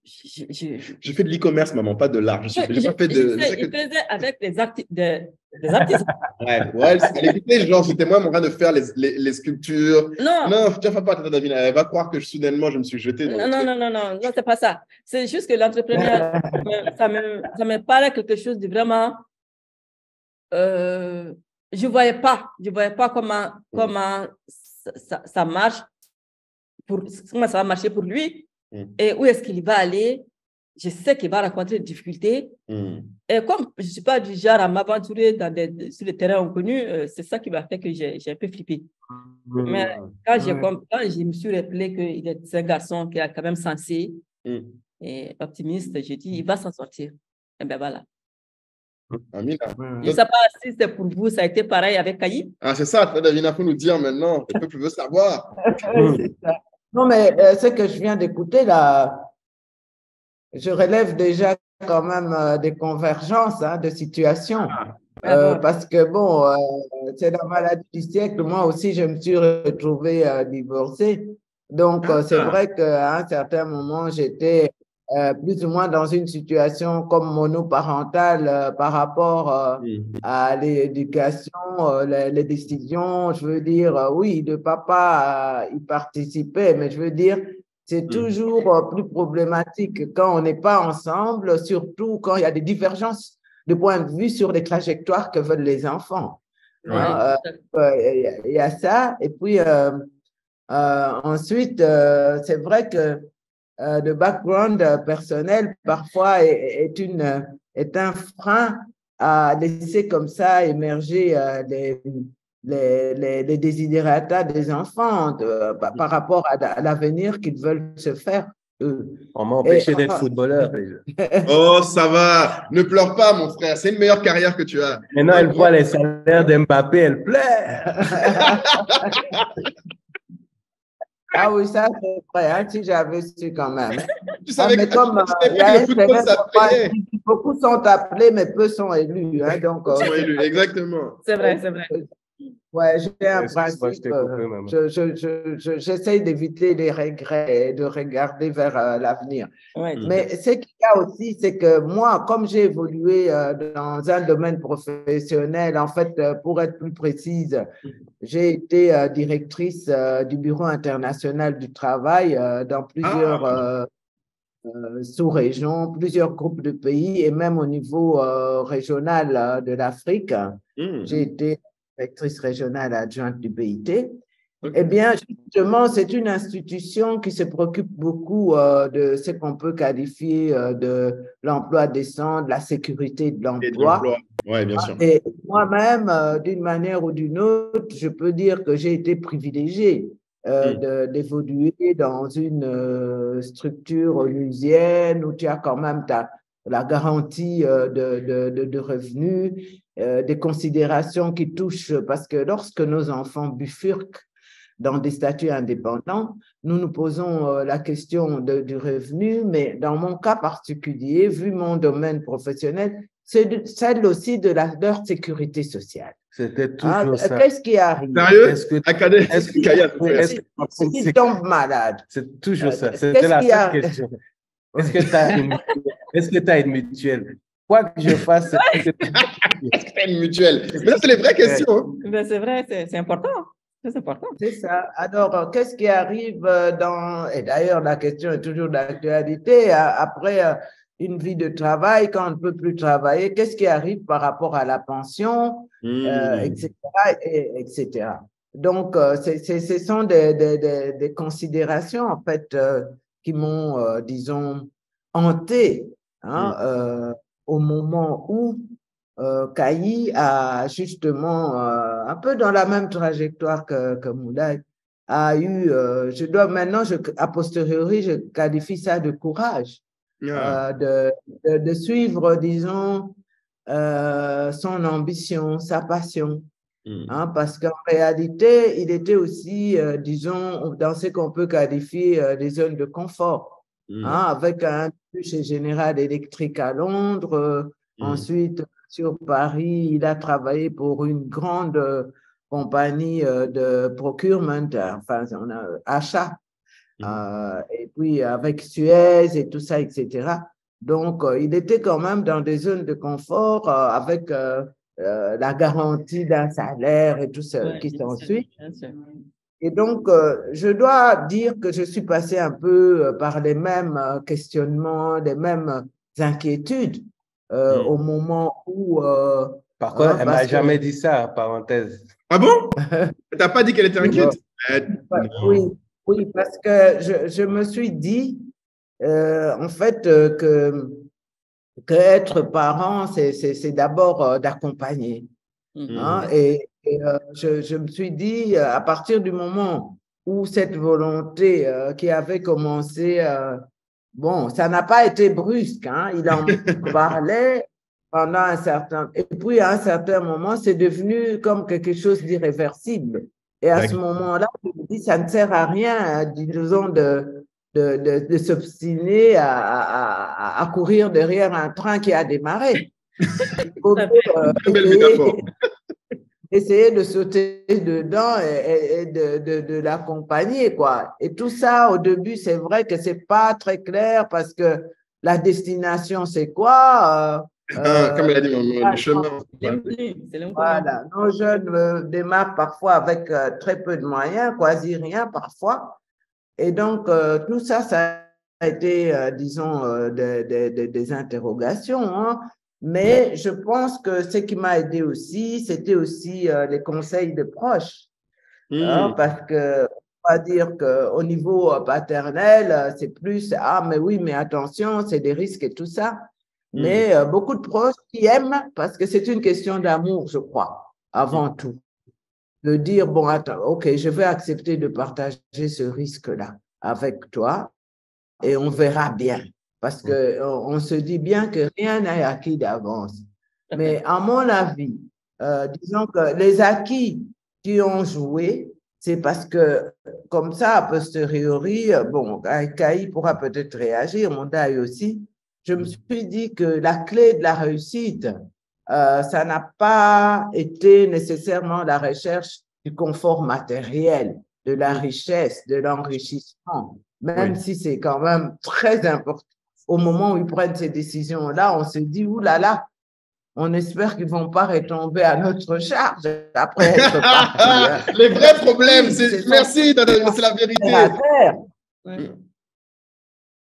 J'ai fait de l'e-commerce, maman, pas de l'art. Je faisais avec des artistes. Ouais, elle écoutait, genre, c'était moi mon train de faire les sculptures. Non, tu ne fais pas, Davina. Elle va croire que soudainement, je me suis jetée dans non, c'est pas ça. C'est juste que l'entrepreneuriat, ça me paraît quelque chose de vraiment. Je ne voyais pas comment ça marche, comment ça va marcher pour lui. Et où est-ce qu'il va aller? Je sais qu'il va rencontrer des difficultés. Et comme je ne suis pas du genre à m'aventurer sur le terrain inconnu, c'est ça qui m'a fait que j'ai un peu flippé. Mais quand je me suis rappelé qu'il est un garçon qui est quand même sensé et optimiste, j'ai dit, il va s'en sortir. Et bien voilà. Amina. Je ne sais pas si c'est pour vous, ça a été pareil avec Kayi. Ah, c'est ça, Davina, il faut nous dire maintenant. Le peuple veut savoir. C'est ça. Non, mais ce que je viens d'écouter, là, je relève déjà quand même des convergences de situations. Parce que, bon, c'est la maladie du siècle. Moi aussi, je me suis retrouvée divorcée. Donc, c'est vrai qu'à un certain moment, j'étais plus ou moins dans une situation comme monoparentale par rapport à l'éducation, les décisions. Je veux dire, oui, le papa y participait, mais je veux dire, c'est toujours plus problématique quand on n'est pas ensemble, surtout quand il y a des divergences de point de vue sur les trajectoires que veulent les enfants. Il y a ça. Et puis, ensuite, c'est vrai que le background personnel, parfois, est un frein à laisser comme ça émerger les desiderata des enfants par rapport à l'avenir qu'ils veulent se faire. On m'a empêché d'être footballeur. Oh, ça va. Ne pleure pas, mon frère. C'est une meilleure carrière que tu as. Maintenant, elle voit les salaires d'Mbappé, elle pleure. Ah oui, ça c'est vrai, hein, si j'avais su quand même. Tu savais Mais que, comme tu savais il y pas a que le un football, célèbre ça phrase payait. qui dit, beaucoup sont appelés, mais peu sont élus. Hein, donc, Ils sont élus, exactement. C'est vrai, c'est vrai. ouais, j'ai un Excuse-moi, je principe, t'ai coupé, maman. j'essaye d'éviter les regrets et de regarder vers l'avenir. Ouais, Mais ce qu'il y a aussi, c'est que moi, comme j'ai évolué dans un domaine professionnel, en fait, pour être plus précise, j'ai été directrice du Bureau international du travail dans plusieurs Ah, sous-régions, plusieurs groupes de pays et même au niveau régional de l'Afrique. J'ai été directrice régionale adjointe du BIT. ok. Eh bien, justement, c'est une institution qui se préoccupe beaucoup de ce qu'on peut qualifier de l'emploi décent, de la sécurité de Et de l'emploi. l'emploi. Oui, bien sûr. Et moi-même, d'une manière ou d'une autre, je peux dire que j'ai été privilégiée d'évoluer dans une structure onusienne où tu as quand même la garantie de revenus, des considérations qui touchent, parce que lorsque nos enfants bifurquent dans des statuts indépendants, nous nous posons la question du revenu, mais dans mon cas particulier, vu mon domaine professionnel, c'est celle aussi de leur sécurité sociale. C'était toujours ça. Qu'est-ce qui arrive? Sérieux? Est-ce que S'ils tombent malades. C'est toujours ça. C'était la seule question. Est-ce que tu as une mutuelle? Quoi que je fasse, est-ce que tu as une mutuelle? Mais ça, c'est les vraies questions. Hein. Ben, c'est vrai, c'est important. C'est important. C'est ça. Alors, qu'est-ce qui arrive dans... Et d'ailleurs, la question est toujours d'actualité. Après une vie de travail, quand on ne peut plus travailler, qu'est-ce qui arrive par rapport à la pension, etc., etc. Donc, ce sont des considérations, en fait, qui m'ont, disons, hanté hein, au moment où Kayi a justement, un peu dans la même trajectoire que Moulay, a eu, a posteriori, je qualifie ça de courage, de suivre, disons, son ambition, sa passion. Hein, parce qu'en réalité, il était aussi, disons, dans ce qu'on peut qualifier des zones de confort, hein, avec un chez General Electric à Londres, ensuite sur Paris, il a travaillé pour une grande compagnie de procurement, enfin, on a achat, et puis avec Suez et tout ça, etc. Donc, il était quand même dans des zones de confort avec la garantie d'un salaire et tout ce qui s'ensuit. Et donc, je dois dire que je suis passée un peu par les mêmes questionnements, les mêmes inquiétudes au moment où… Par contre, elle ne m'a jamais dit ça, parenthèse. Ah bon? Elle t'a pas dit qu'elle était inquiète? Oui, parce que je me suis dit, en fait, que être parent, c'est d'abord d'accompagner. Hein, et je me suis dit, à partir du moment où cette volonté qui avait commencé, bon, ça n'a pas été brusque, hein, il en parlait pendant un certain… Et puis, à un certain moment, c'est devenu comme quelque chose d'irréversible. Et à ce moment-là, je me dis, ça ne sert à rien, disons, de s'obstiner à courir derrière un train qui a démarré. Essayer de sauter dedans et de l'accompagner, quoi. Et tout ça, au début, c'est vrai que c'est pas très clair parce que la destination, c'est quoi? Comme elle a dit, le chemin. Voilà, nos jeunes démarrent parfois avec très peu de moyens, quasi rien parfois. Et donc, tout ça, ça a été, disons, des interrogations, hein. Mais je pense que ce qui m'a aidé aussi, c'était aussi les conseils de proches. Hein, parce que, on va dire qu'au niveau paternel, c'est plus, ah, mais oui, mais attention, c'est des risques et tout ça. Mais beaucoup de proches qui aiment, parce que c'est une question d'amour, je crois, avant tout. De dire, bon, attends, OK, je vais accepter de partager ce risque-là avec toi et on verra bien. Parce qu'on se dit bien que rien n'est acquis d'avance. Mais à mon avis, disons que les acquis qui ont joué, c'est parce que, comme ça, a posteriori, bon, Kaï pourra peut-être réagir, Mondaï aussi, je me suis dit que la clé de la réussite, ça n'a pas été nécessairement la recherche du confort matériel, de la richesse, de l'enrichissement, même si c'est quand même très important. Au moment où ils prennent ces décisions-là, on se dit, ouh là là, on espère qu'ils ne vont pas retomber à notre charge après être partis. Hein. Les vrais problèmes, merci, c'est la vérité.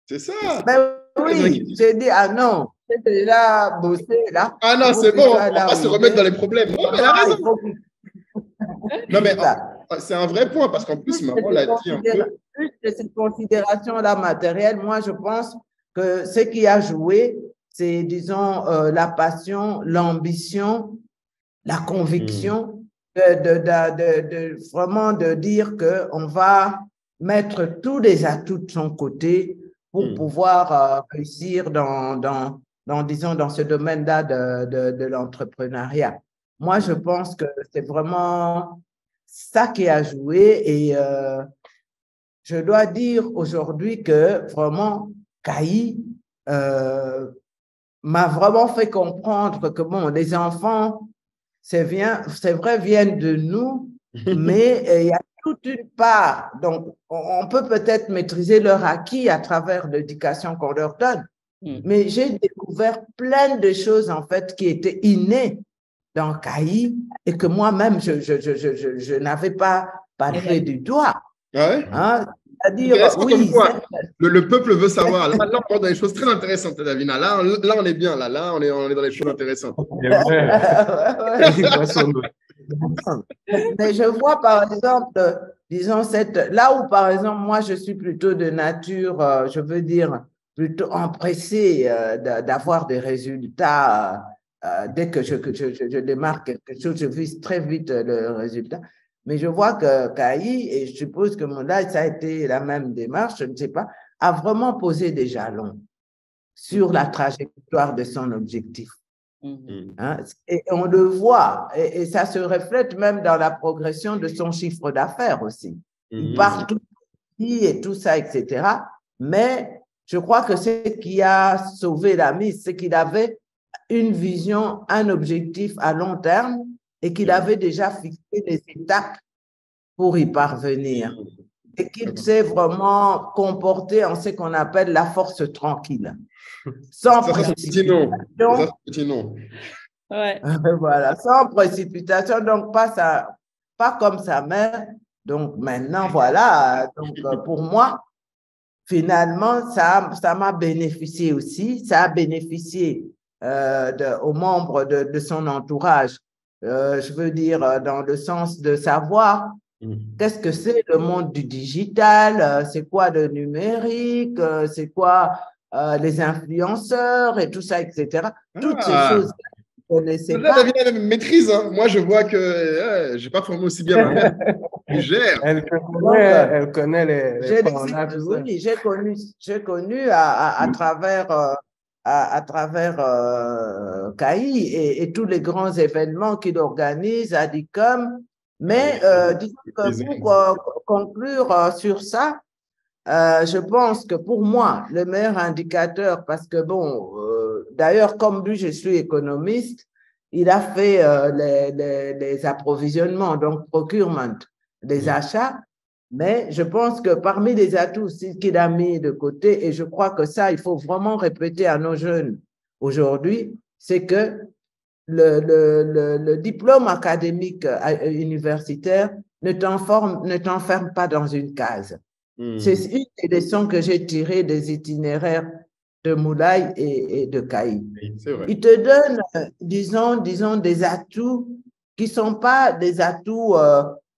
C'est ça. Ben oui, j'ai dit, ah non, j'ai déjà bossé là. Ah non, c'est bon, on ne va pas se remettre dans les problèmes. Non, mais elle a raison. Non, mais c'est un vrai point, parce qu'en plus, maman l'a dit un peu. Plus de cette considération-là matérielle, moi, je pense que ce qui a joué, c'est, disons, la passion, l'ambition, la conviction vraiment de dire qu'on va mettre tous les atouts de son côté pour pouvoir réussir disons, dans ce domaine-là de l'entrepreneuriat. Moi, je pense que c'est vraiment ça qui a joué et je dois dire aujourd'hui que vraiment, Kaï m'a vraiment fait comprendre que bon, les enfants, c'est vrai, viennent de nous, mais il y a toute une part. Donc, on peut peut-être maîtriser leur acquis à travers l'éducation qu'on leur donne. Mais j'ai découvert plein de choses, en fait, qui étaient innées dans Kaï et que moi-même, je n'avais pas levé du doigt. Ah ouais? Hein? C'est-à-dire, oui. Le peuple veut savoir. Là, on est dans des choses très intéressantes, Davina. Là, on est bien. Là, on est dans les choses intéressantes. Mais je vois, par exemple, disons, là où, par exemple, moi, je suis plutôt de nature, je veux dire, plutôt empressée d'avoir des résultats. Dès que je démarre quelque chose, je vise très vite le résultat. Mais je vois que Kaï, et je suppose que Mondaï, ça a été la même démarche, je ne sais pas, a vraiment posé des jalons sur la trajectoire de son objectif. Hein? Et on le voit, et ça se reflète même dans la progression de son chiffre d'affaires aussi. Il part tout petit et tout ça, etc. Mais je crois que ce qui a sauvé la mise, c'est qu'il avait une vision, un objectif à long terme et qu'il avait déjà fixé des étapes pour y parvenir et qu'il s'est vraiment comporté en ce qu'on appelle la force tranquille, sans précipitation. Ouais. Voilà, sans précipitation, donc pas comme sa mère. Donc maintenant, voilà, donc pour moi, finalement, ça m'a bénéficié aussi, ça a bénéficié aux membres de son entourage. Je veux dire, dans le sens de savoir qu'est-ce que c'est le monde du digital, c'est quoi le numérique, c'est quoi les influenceurs et tout ça, etc. Toutes ces choses qu'on ne connaissait pas. Davina maîtrise. Hein. Moi, je vois que je n'ai pas formé aussi bien ma mère. Elle gère. Elle connaît les oui, j'ai connu à travers Kaï et tous les grands événements qu'il organise à DICOM. Mais disons que pour conclure sur ça, je pense que pour moi, le meilleur indicateur, parce que bon, d'ailleurs, comme lui, je suis économiste, il a fait les approvisionnements, donc procurement, les achats. Mais je pense que parmi les atouts qu'il a mis de côté, et je crois que ça, il faut vraiment répéter à nos jeunes aujourd'hui, c'est que le diplôme académique universitaire ne t'enferme pas dans une case. C'est une des leçons que j'ai tirées des itinéraires de Moulay et de Kaï. Il te donne, disons, des atouts qui ne sont pas des atouts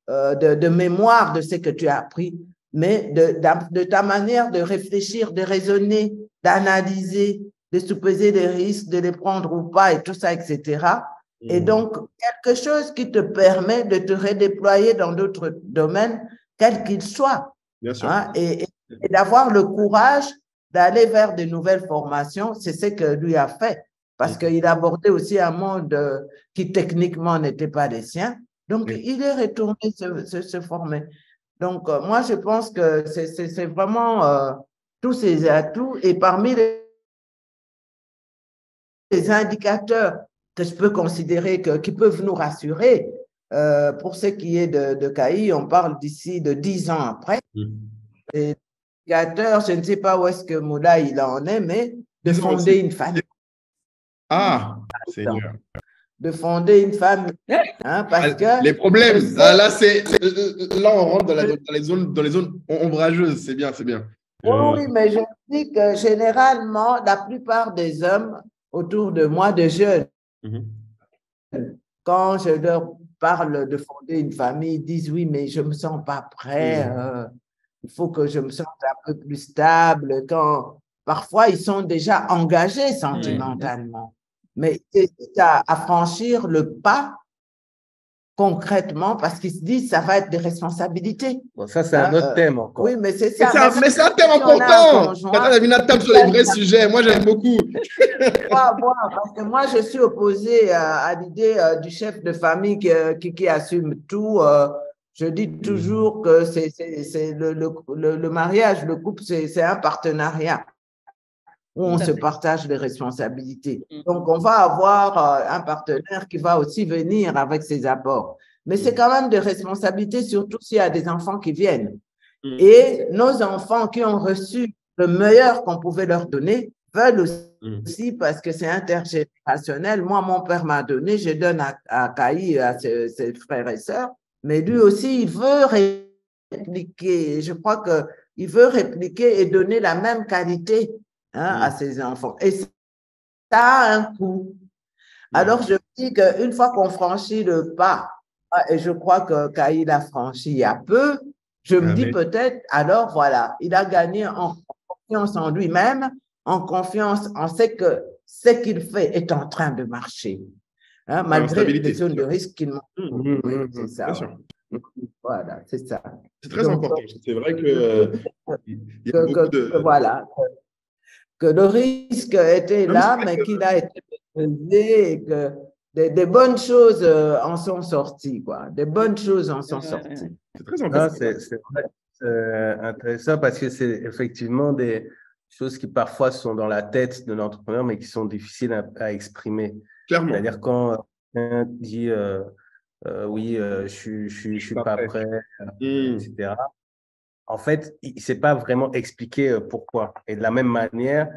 de mémoire de ce que tu as appris, mais de ta manière de réfléchir, de raisonner, d'analyser, de sous-peser les risques, de les prendre ou pas et tout ça, etc. Et donc, quelque chose qui te permet de te redéployer dans d'autres domaines, quels qu'ils soient. Bien sûr. Hein, et d'avoir le courage d'aller vers de nouvelles formations, c'est ce que lui a fait. Parce qu'il abordait aussi un monde qui techniquement n'était pas le sien. Donc, il est retourné se former. Donc, moi, je pense que c'est vraiment tous ces atouts. Et parmi les indicateurs que je peux considérer qui peuvent nous rassurer, pour ce qui est de CAI, on parle d'ici de 10 ans après. Les indicateurs, je ne sais pas où est-ce que Moula il en est, mais de fonder une famille. Ah, Seigneur. De fonder une famille. Hein, parce que les problèmes, là, on rentre dans les zones ombrageuses. C'est bien, c'est bien. Oui, mais je dis que généralement, la plupart des hommes autour de moi, de jeunes, quand je leur parle de fonder une famille, ils disent oui, mais je ne me sens pas prêt. Il faut que je me sente un peu plus stable. Parfois, ils sont déjà engagés sentimentalement. Mais c'est à franchir le pas concrètement parce qu'ils se disent ça va être des responsabilités. Bon, ça, c'est un autre thème encore. Oui, mais c'est ça. Mais c'est un thème important. Katharina tape sur les vrais sujets. Moi, j'aime beaucoup. Parce que moi, je suis opposée à l'idée du chef de famille qui assume tout. Je dis toujours que c'est le mariage, le couple, c'est un partenariat où on se partage les responsabilités. Donc, on va avoir un partenaire qui va aussi venir avec ses apports. Mais c'est quand même des responsabilités, surtout s'il y a des enfants qui viennent. Et nos enfants qui ont reçu le meilleur qu'on pouvait leur donner veulent aussi, parce que c'est intergénérationnel. Moi, mon père m'a donné, je donne à Kaï, à ses frères et sœurs, mais lui aussi, il veut répliquer. Je crois qu'il veut répliquer et donner la même qualité à ses enfants. Et ça a un coût. Alors, je dis qu'une fois qu'on franchit le pas, et je crois que Kaï l'a franchi il y a peu, je me dis peut-être, alors voilà, il a gagné en confiance en lui-même, en confiance en ce que ce qu'il fait est en train de marcher, malgré les zones de risque qu'il montre. Oui, c'est ça. Voilà, c'est ça. C'est très important. C'est vrai que il y a beaucoup de... Voilà. Que le risque était là, mais qu'il a été pesé et que des bonnes choses en sont sorties, quoi. Des bonnes choses en sont sorties. C'est très important. C'est intéressant parce que c'est effectivement des choses qui parfois sont dans la tête de l'entrepreneur, mais qui sont difficiles à exprimer. Clairement. C'est-à-dire quand quelqu'un dit oui, je suis pas prêt, etc. En fait, il ne sait pas vraiment expliquer pourquoi. Et de la même manière,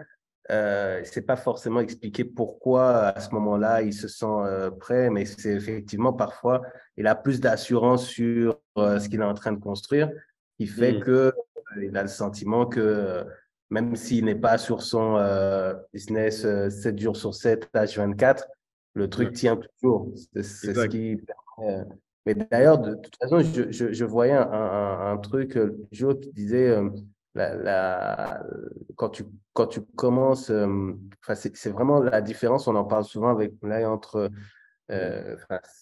il ne sait pas forcément expliquer pourquoi à ce moment-là, il se sent prêt, mais c'est effectivement parfois, il a plus d'assurance sur ce qu'il est en train de construire, qui fait qu'il a le sentiment que même s'il n'est pas sur son business 7 jours sur 7, H24, le truc tient toujours. C'est ce qui permet... Mais d'ailleurs, de toute façon, je voyais un truc Joe qui disait quand tu commences, c'est vraiment la différence, on en parle souvent entre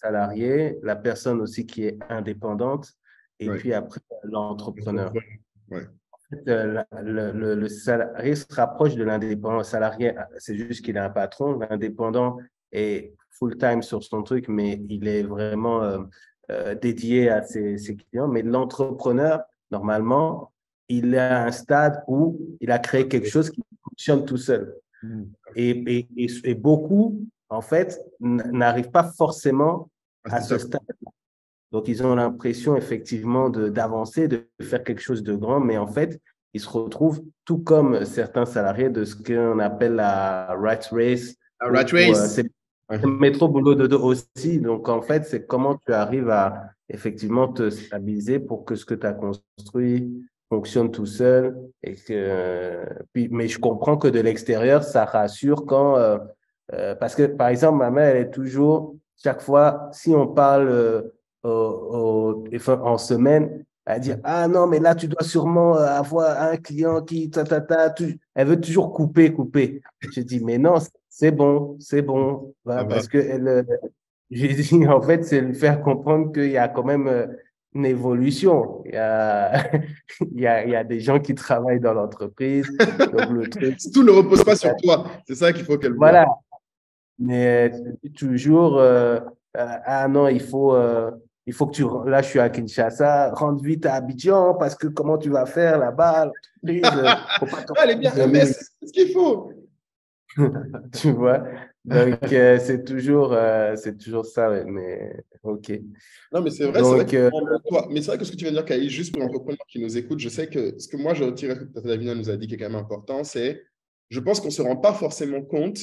salarié, la personne aussi qui est indépendante et puis après l'entrepreneur. En fait, le salarié se rapproche de l'indépendant. Le salarié, c'est juste qu'il a un patron. L'indépendant est full-time sur son truc, mais il est vraiment dédié à ses clients. Mais l'entrepreneur, normalement, il est à un stade où il a créé quelque chose qui fonctionne tout seul. Et beaucoup, en fait, n'arrivent pas forcément à ce stade. Donc, ils ont l'impression, effectivement, d'avancer, de faire quelque chose de grand, mais en fait, ils se retrouvent, tout comme certains salariés, de ce qu'on appelle la rat race. La rat race. C'est métro, boulot, dodo aussi. Donc, en fait, c'est comment tu arrives à, effectivement, te stabiliser pour que ce que tu as construit fonctionne tout seul. Mais je comprends que de l'extérieur, ça rassure quand... parce que, par exemple, ma mère, elle est toujours, chaque fois, si on parle... en semaine, elle dit ah non, mais là, tu dois sûrement avoir un client qui elle veut toujours couper. Je dis mais non, c'est bon. Parce que j'ai dit en fait, c'est lui faire comprendre qu'il y a quand même une évolution. Il y a des gens qui travaillent dans l'entreprise. Donc le truc, tout ne repose pas sur toi. C'est ça qu'il faut qu'elle voit. Voilà. Mais toujours ah non, il il faut que là, je suis à Kinshasa, rentre vite à Abidjan parce que comment tu vas faire là-bas? Elle est bien, mais c'est ce qu'il faut. Tu vois? Donc, c'est toujours ça, mais OK. Non, mais c'est vrai, Donc, mais c'est vrai que ce que tu viens de dire, Kaï, juste pour l'entrepreneur qui nous écoute, je sais que ce que moi, je retire ce que Tata Davina nous a dit qui est quand même important, c'est je pense qu'on ne se rend pas forcément compte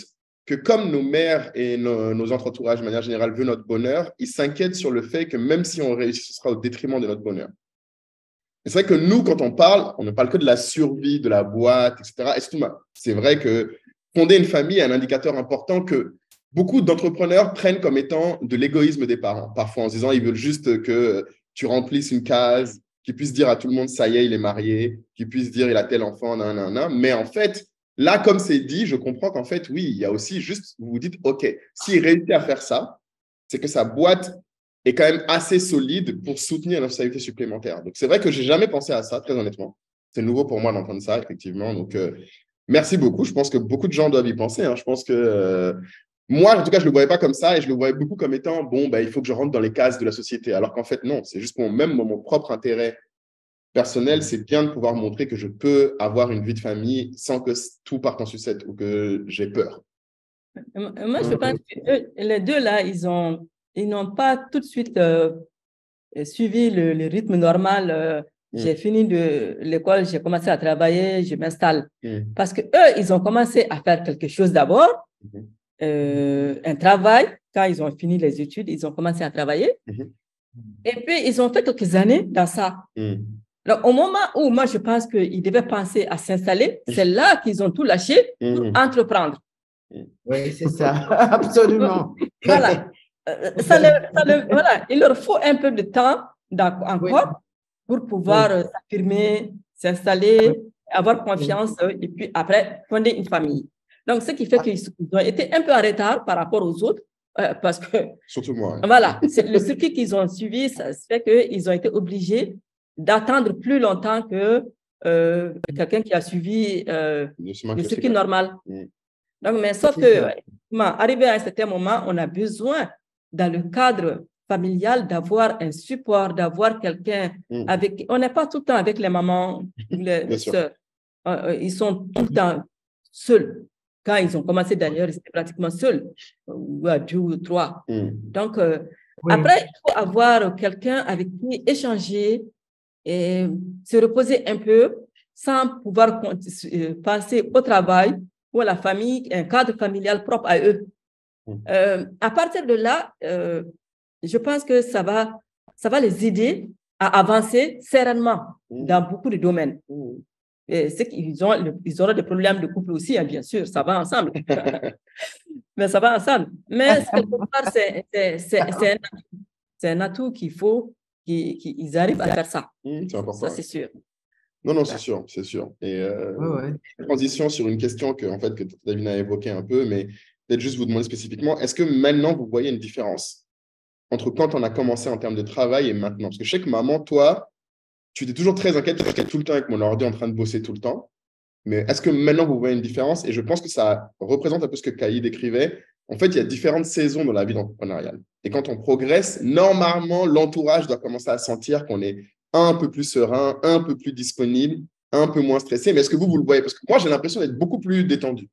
que comme nos mères et nos entourages, de manière générale, veulent notre bonheur, ils s'inquiètent sur le fait que même si on réussit, ce sera au détriment de notre bonheur. Et c'est vrai que nous, quand on ne parle que de la survie, de la boîte, etc. C'est vrai que fonder une famille est un indicateur important que beaucoup d'entrepreneurs prennent comme étant de l'égoïsme des parents. Parfois en se disant, ils veulent juste que tu remplisses une case, qu'ils puissent dire à tout le monde, ça y est, il est marié, qu'ils puissent dire, il a tel enfant, nan. Mais en fait, là, comme c'est dit, je comprends qu'en fait, oui, il y a aussi juste, vous vous dites, OK, s'il réussit à faire ça, c'est que sa boîte est quand même assez solide pour soutenir une responsabilité supplémentaire. Donc, c'est vrai que je n'ai jamais pensé à ça, très honnêtement. C'est nouveau pour moi d'entendre ça, effectivement. Donc, merci beaucoup. Je pense que beaucoup de gens doivent y penser. Je pense que moi, en tout cas, je ne le voyais pas comme ça et je le voyais beaucoup comme étant, bon, il faut que je rentre dans les cases de la société. Alors qu'en fait, non, c'est juste pour mon propre intérêt personnel, c'est bien de pouvoir montrer que je peux avoir une vie de famille sans que tout parte en sucette ou que j'ai peur. Moi, je pense que les deux, là, ils n'ont pas tout de suite suivi le rythme normal. J'ai fini de l'école, j'ai commencé à travailler, je m'installe. Parce qu'eux, ils ont commencé à faire quelque chose d'abord, un travail. Quand ils ont fini les études, ils ont commencé à travailler. Et puis, ils ont fait quelques années dans ça. Alors, au moment où moi, je pense qu'ils devaient penser à s'installer, c'est là qu'ils ont tout lâché pour entreprendre. Oui, c'est ça, absolument. Voilà. Voilà. Il leur faut un peu de temps encore pour pouvoir s'affirmer, s'installer, avoir confiance et puis après fonder une famille. Donc, ce qui fait qu'ils ont été un peu en retard par rapport aux autres parce que… Surtout moi. Voilà, le circuit qu'ils ont suivi, ça fait qu'ils ont été obligés d'attendre plus longtemps que quelqu'un qui a suivi le circuit normal. Donc, mais sauf que, arrivé à un certain moment, on a besoin, dans le cadre familial, d'avoir un support, d'avoir quelqu'un avec… On n'est pas tout le temps avec les mamans, les sœurs. Ils sont tout le temps seuls. Quand ils ont commencé d'ailleurs, ils étaient pratiquement seuls, ou à 2 ou 3. Donc, après, il faut avoir quelqu'un avec qui échanger et se reposer un peu sans pouvoir penser au travail ou à la famille, un cadre familial propre à eux. À partir de là, je pense que ça va les aider à avancer sereinement dans beaucoup de domaines. C'est qu'ils auront des problèmes de couple aussi, bien sûr, ça va ensemble. Mais ça va ensemble. Mais quelque part, c'est un atout qu'il faut qu'ils arrivent à faire ça. C'est important. Ça, c'est sûr. Non, c'est sûr, c'est sûr. Et transition sur une question que Davina a évoquée un peu, mais peut-être juste vous demander spécifiquement, est-ce que maintenant, vous voyez une différence entre quand on a commencé en termes de travail et maintenant? Parce que je sais que maman, toi, tu étais toujours très inquiète, tu étais tout le temps avec mon ordi en train de bosser tout le temps. Mais est-ce que maintenant, vous voyez une différence? Et je pense que ça représente un peu ce que Kaï décrivait. En fait, il y a différentes saisons dans la vie entrepreneuriale. Et quand on progresse, normalement, l'entourage doit commencer à sentir qu'on est un peu plus serein, un peu plus disponible, un peu moins stressé. Mais est-ce que vous le voyez? Parce que moi, j'ai l'impression d'être beaucoup plus détendu.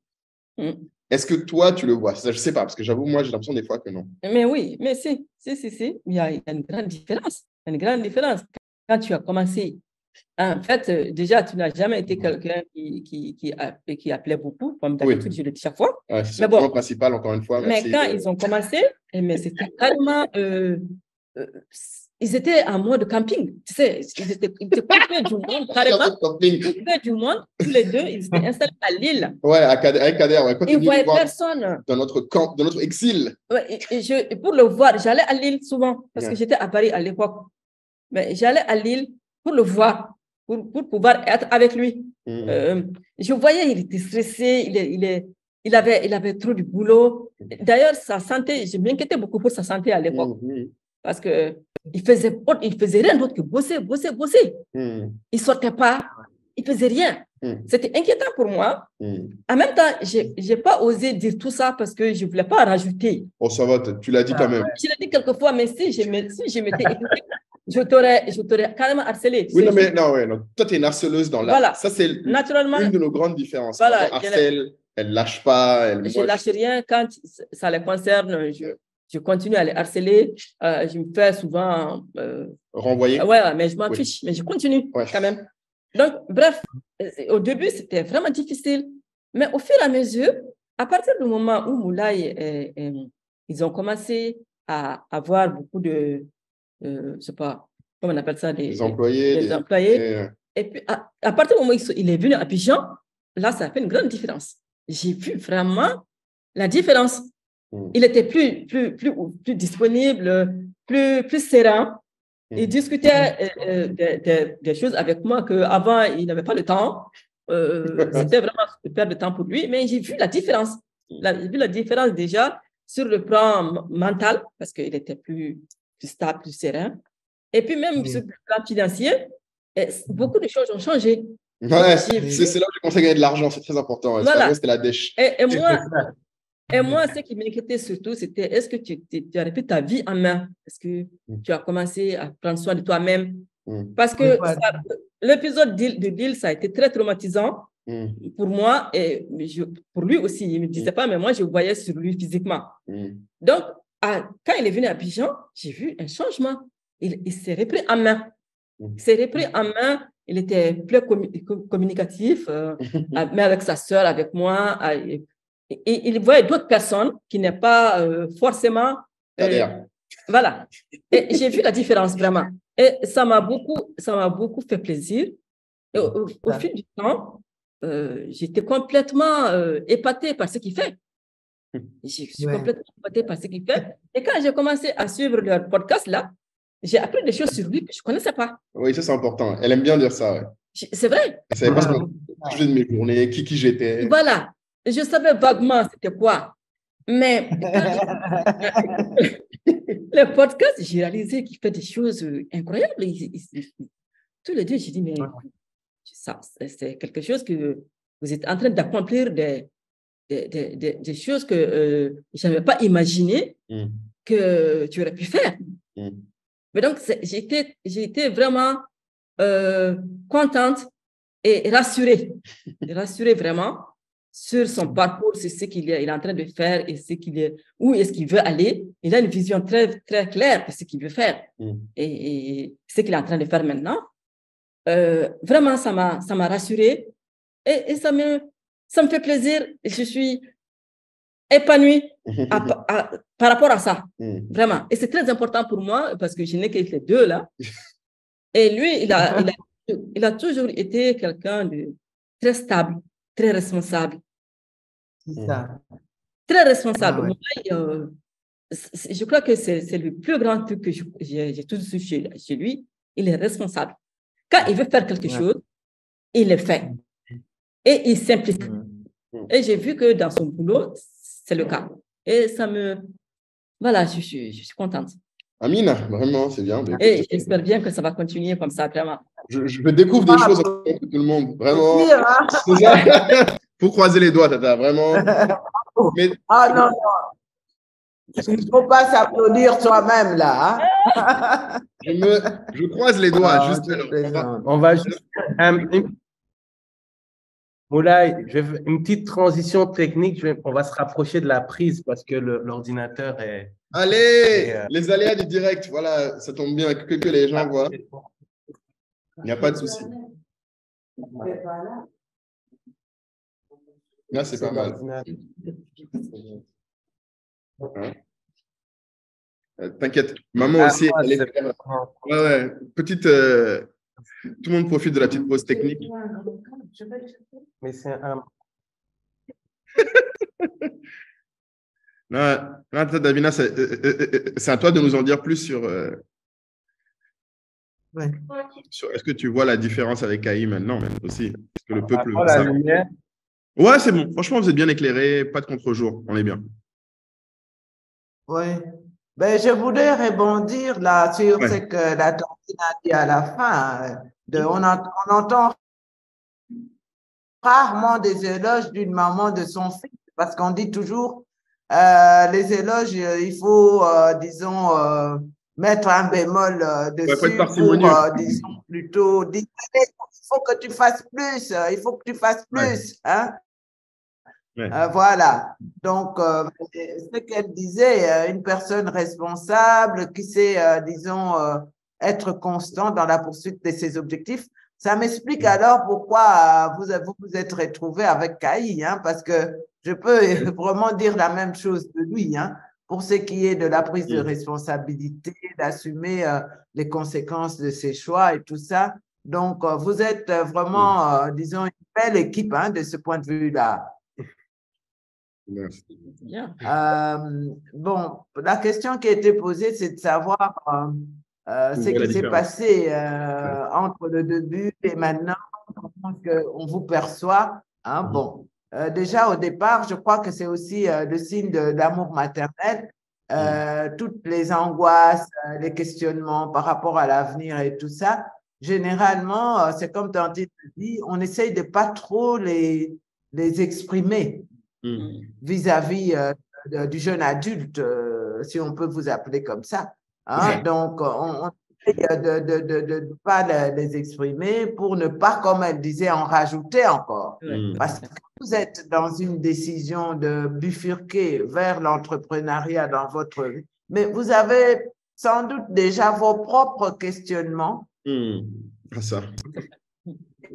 Est-ce que toi, tu le vois? Je ne sais pas, parce que j'avoue, moi, j'ai l'impression des fois que non. Mais oui, mais si. Il y a une grande différence. Une grande différence. Quand tu as commencé, en fait, déjà, tu n'as jamais été quelqu'un qui appelait beaucoup, comme d'habitude, je le dis chaque fois. C'est le point principal, encore une fois. Mais quand ils ont commencé, c'était carrément… ils étaient en mode camping. Tu sais, ils étaient coupés du monde, carrément. Coupés du monde, tous les deux, ils étaient installés à Lille. Ouais, avec Kader. Ils ne voyaient personne. Dans notre camp, dans notre exil. Ouais, et pour le voir, j'allais à Lille souvent, parce que j'étais à Paris à l'époque. Mais j'allais à Lille pour le voir, pour pouvoir être avec lui. Je voyais, il était stressé, il avait trop de boulot. D'ailleurs, sa santé, je m'inquiétais beaucoup pour sa santé à l'époque. Parce qu'il faisait rien d'autre que bosser. Il ne sortait pas, il ne faisait rien. C'était inquiétant pour moi. En même temps, je n'ai pas osé dire tout ça parce que je ne voulais pas rajouter. Oh, ça va, tu l'as dit quand même. Je l'ai dit quelquefois, mais si je m'étais écoutée, je t'aurais carrément harcelé. Oui, non, mais non. Toi, tu es une harceleuse dans l'art. Voilà. Ça, c'est naturellement, une de nos grandes différences. Voilà, Quand on harcèle, elle ne lâche pas. Je ne lâche rien. Quand ça les concerne, je continue à les harceler. Je me fais souvent… renvoyer. Ouais, mais je m'en fiche. Mais je continue quand même. Donc, bref, au début, c'était vraiment difficile. Mais au fur et à mesure, à partir du moment où Moulay, ils ont commencé à avoir beaucoup de… je ne sais pas, comment on appelle ça, des employés. Des employés. Et puis, à partir du moment où il est venu à Pigeon, là, ça a fait une grande différence. J'ai vu vraiment la différence. Il était plus disponible, plus serein. Il discutait des choses avec moi qu'avant, il n'avait pas le temps. C'était vraiment une perte de temps pour lui. Mais j'ai vu la différence. J'ai vu la différence déjà sur le plan mental, parce qu'il était plus stable, plus serein. Et puis même sur le plan financier, beaucoup de choses ont changé. Ouais, c'est là où j'ai commencé à gagner de l'argent, c'est très important. Voilà. C'était la dèche. Et moi, ce qui m'inquiétait surtout, c'était est-ce que tu as repris ta vie en main? Est-ce que tu as commencé à prendre soin de toi-même? Parce que l'épisode de Deal, ça a été très traumatisant pour moi et pour lui aussi. Il ne me disait pas, mais moi, je voyais sur lui physiquement. Donc, quand il est venu à Abidjan, j'ai vu un changement. Il s'est repris en main. Il s'est repris en main. Il était plus communicatif, mais avec sa sœur, avec moi. Et il voyait d'autres personnes qui n'est pas forcément… voilà. Et j'ai vu la différence vraiment. Et ça m'a beaucoup fait plaisir. Et au fil du temps, j'étais complètement épatée par ce qu'il fait. Je suis complètement épatée par ce qu'il fait. Et quand j'ai commencé à suivre leur podcast là, j'ai appris des choses sur lui que je ne connaissais pas. Oui, ça c'est important. Elle aime bien dire ça. Ouais. C'est vrai. Je ne savais pas ce que je faisais de mes journées, qui j'étais. Voilà. Je savais vaguement c'était quoi. Mais le podcast, j'ai réalisé qu'il fait des choses incroyables. Tous les deux, j'ai dit, mais ça, c'est quelque chose que vous êtes en train d'accomplir des choses que je n'avais pas imaginé que tu aurais pu faire. Mais donc, j'ai été vraiment contente et rassurée vraiment sur son parcours, sur ce qu'il est en train de faire et où est-ce qu'il veut aller. Il a une vision très, très claire de ce qu'il veut faire et ce qu'il est en train de faire maintenant. Vraiment, ça m'a rassurée et ça me fait plaisir. Je suis épanouie par rapport à ça, vraiment. Et c'est très important pour moi parce que je n'ai que les deux là. Et lui, il a toujours été quelqu'un de très stable, très responsable. C'est ça. Très responsable. Je crois que c'est le plus grand truc que j'ai toujours su chez lui. Il est responsable. Quand il veut faire quelque chose, il le fait. Et il s'implique. Et j'ai vu que dans son boulot, c'est le cas. Et ça me… Voilà, je suis contente. Amina, vraiment, c'est bien. Et j'espère bien que ça va continuer comme ça, vraiment. Je découvre des choses avec tout le monde. Vraiment. Faut croiser les doigts, Tata, vraiment. Mais… Ah non, non. Il ne faut pas s'applaudir soi-même, là. Hein? Je croise les doigts. Juste on va juste… Moulay, une petite transition technique. On va se rapprocher de la prise parce que l'ordinateur est… Allez, les aléas du direct. Voilà, ça tombe bien que les gens voient. Il n'y a pas de souci. Là, c'est pas mal. T'inquiète, maman aussi, elle est… Ouais. Petite… tout le monde profite de la petite pause technique. Mais c'est un… Non, Davina, c'est à toi de nous en dire plus sur… Est-ce que tu vois la différence avec AI maintenant aussi? Est-ce que le peuple… la lumière. Ouais, c'est bon. Franchement, vous êtes bien éclairés, pas de contre-jour. On est bien. Oui. Ben, je voudrais rebondir là sur ce que la tantine a dit à la fin. On entend rarement des éloges d'une maman de son fils, parce qu'on dit toujours, les éloges, il faut, disons, mettre un bémol dessus faut être pour, parcimonieux. disons, plutôt dire, il faut que tu fasses plus, il faut que tu fasses plus. Hein? Voilà. Donc, ce qu'elle disait, une personne responsable qui sait, disons, être constant dans la poursuite de ses objectifs, ça m'explique alors pourquoi vous vous êtes retrouvé avec Caï, hein, parce que je peux vraiment dire la même chose de lui, hein, pour ce qui est de la prise de responsabilité, d'assumer les conséquences de ses choix et tout ça. Donc, vous êtes vraiment, disons, une belle équipe, hein, de ce point de vue-là. Merci. Bon, la question qui a été posée, c'est de savoir ce qui s'est passé entre le début et maintenant, comment on vous perçoit. Hein, bon, déjà au départ, je crois que c'est aussi le signe d'amour maternel. Toutes les angoisses, les questionnements par rapport à l'avenir et tout ça, généralement, c'est comme Tantine dit, on essaye de pas trop les exprimer vis-à-vis du jeune adulte, si on peut vous appeler comme ça. Hein? Donc, on essaie de ne pas les exprimer pour ne pas, comme elle disait, en rajouter encore. Parce que vous êtes dans une décision de bifurquer vers l'entrepreneuriat dans votre vie, mais vous avez sans doute déjà vos propres questionnements. Ça.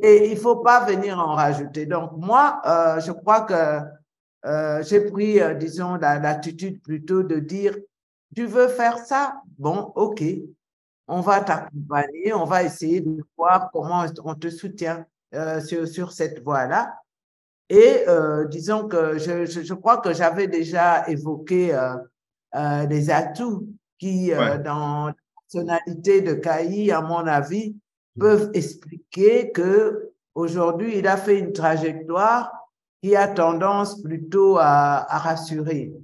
Et il ne faut pas venir en rajouter. Donc, moi, je crois que j'ai pris, disons, l'attitude plutôt de dire, tu veux faire ça? Bon, OK, on va t'accompagner, on va essayer de voir comment on te soutient sur cette voie-là. Et disons que je crois que j'avais déjà évoqué les atouts qui, dans la personnalité de Caï, à mon avis, peuvent expliquer qu'aujourd'hui, il a fait une trajectoire qui a tendance plutôt à rassurer